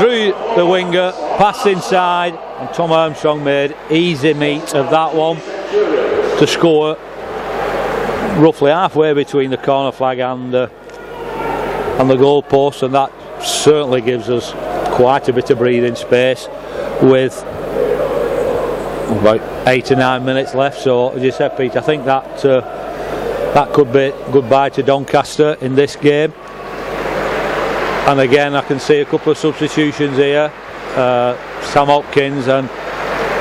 drew the winger, passed inside, and Tom Armstrong made easy meat of that one to score roughly halfway between the corner flag and the goal post, and that certainly gives us quite a bit of breathing space with about 8 or 9 minutes left. So as you said, Pete, I think that that could be goodbye to Doncaster in this game. And again, I can see a couple of substitutions here. Sam Hopkins and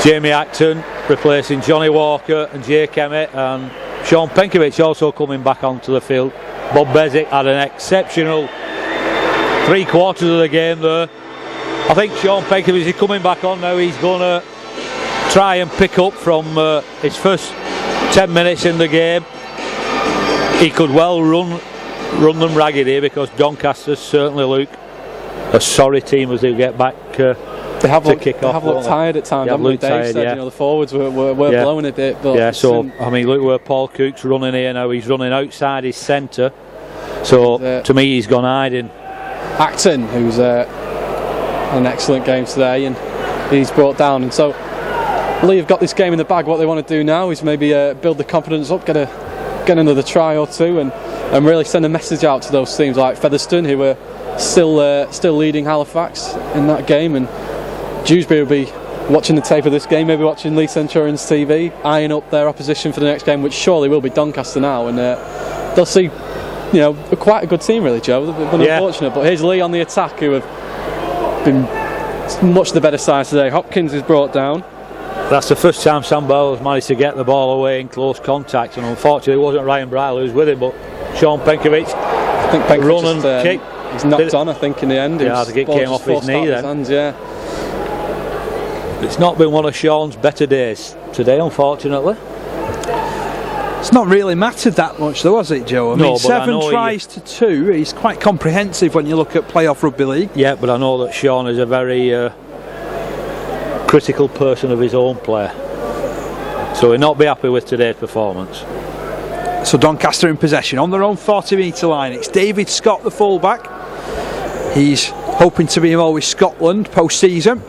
Jamie Acton replacing Johnny Walker and Jake Emmett, and Sean Penkovic also coming back onto the field. Bob Bezic had an exceptional 3/4 of the game there. I think Sean Penkovic is coming back on now. He's going to try and pick up from his first 10 minutes in the game. He could well run them ragged here, because Doncaster certainly look a sorry team as they get back They have looked tired at times, haven't they? Dave said, the forwards were blowing a bit. But so I mean, look where Paul Cook's running here now. He's running outside his centre. So to me, he's gone hiding. Acton, who's an excellent game today, and he's brought down. And so Leigh have got this game in the bag. What they want to do now is maybe build the confidence up, get another try or two, and really send a message out to those teams like Featherstone, who were still leading Halifax in that game, and Dewsbury will be watching the tape of this game, maybe watching Leigh Centurion's TV, eyeing up their opposition for the next game, which surely will be Doncaster now, and they'll see, quite a good team really, Joe. They've been unfortunate, but here's Leigh on the attack, who have been much the better side today. Hopkins is brought down. That's the first time Sam Bowles managed to get the ball away in close contact, and unfortunately it wasn't Ryan Bryler who was with him, but Sean Penkovic. I think Penkovic run and kick. He's knocked on, I think, in the end. Yeah, I think it came off his knee then. Hands, It's not been one of Sean's better days today, unfortunately. It's not really mattered that much though, has it, Joe? I mean, 7 tries to 2. He's quite comprehensive when you look at playoff rugby league. Yeah, but I know that Sean is a very critical person of his own play, so he'll not be happy with today's performance. So Doncaster in possession on their own 40-metre line. It's David Scott, the fullback. He's hoping to be involved with Scotland post-season.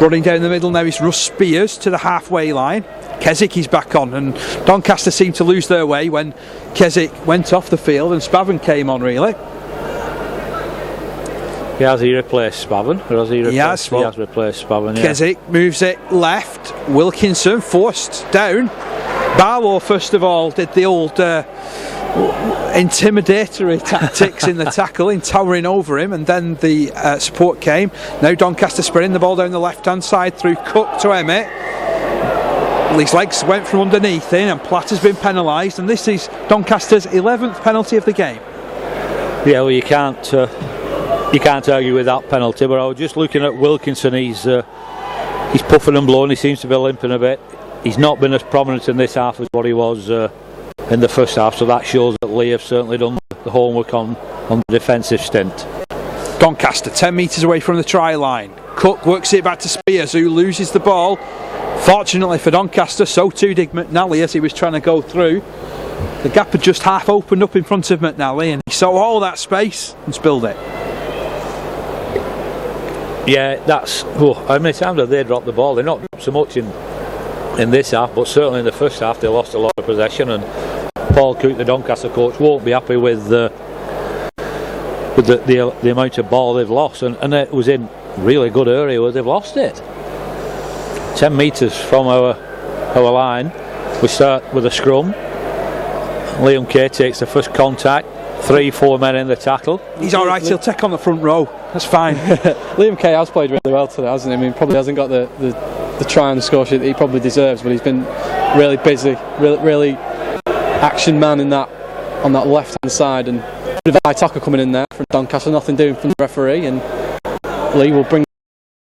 Running down the middle now is Russ Spears to the halfway line. Keswick is back on, and Doncaster seemed to lose their way when Keswick went off the field and Spavin came on, really. Has he replaced Spavin? Or has he replaced? He has replaced Spavin, yeah. Keswick moves it left. Wilkinson forced down. Barlow, first of all, did the old intimidatory tactics in the tackle, in towering over him, and then the support came. Now Doncaster spreading the ball down the left-hand side through Cook to Emmett. His legs went from underneath him, and Platter's been penalised, and this is Doncaster's 11th penalty of the game. Yeah, well, you can't argue with that penalty. But I was just looking at Wilkinson. He's puffing and blowing. He seems to be limping a bit. He's not been as prominent in this half as what he was in the first half, so that shows that Leigh have certainly done the homework on the defensive stint. Doncaster 10 metres away from the try line. Cook works it back to Spears, who loses the ball. Fortunately for Doncaster, so too did McNally as he was trying to go through. The gap had just half opened up in front of McNally, and he saw all that space and spilled it. Yeah, that's... how many times have they dropped the ball? They're not dropped so much in this half, but certainly in the first half they lost a lot of possession, and Paul Cook, the Doncaster coach, won't be happy with the amount of ball they've lost, and it was in really good area where they've lost it. 10 metres from our line. We start with a scrum. Liam Kay takes the first contact. 3-4 men in the tackle. He's alright, he'll take on the front row. That's fine. Liam Kay has played really well today, hasn't he? I mean, probably hasn't got the try on the score sheet that he probably deserves, but he's been really busy, really action man on that left hand side, and a bit of eye tackle coming in there from Doncaster, nothing doing from the referee, and Leigh will bring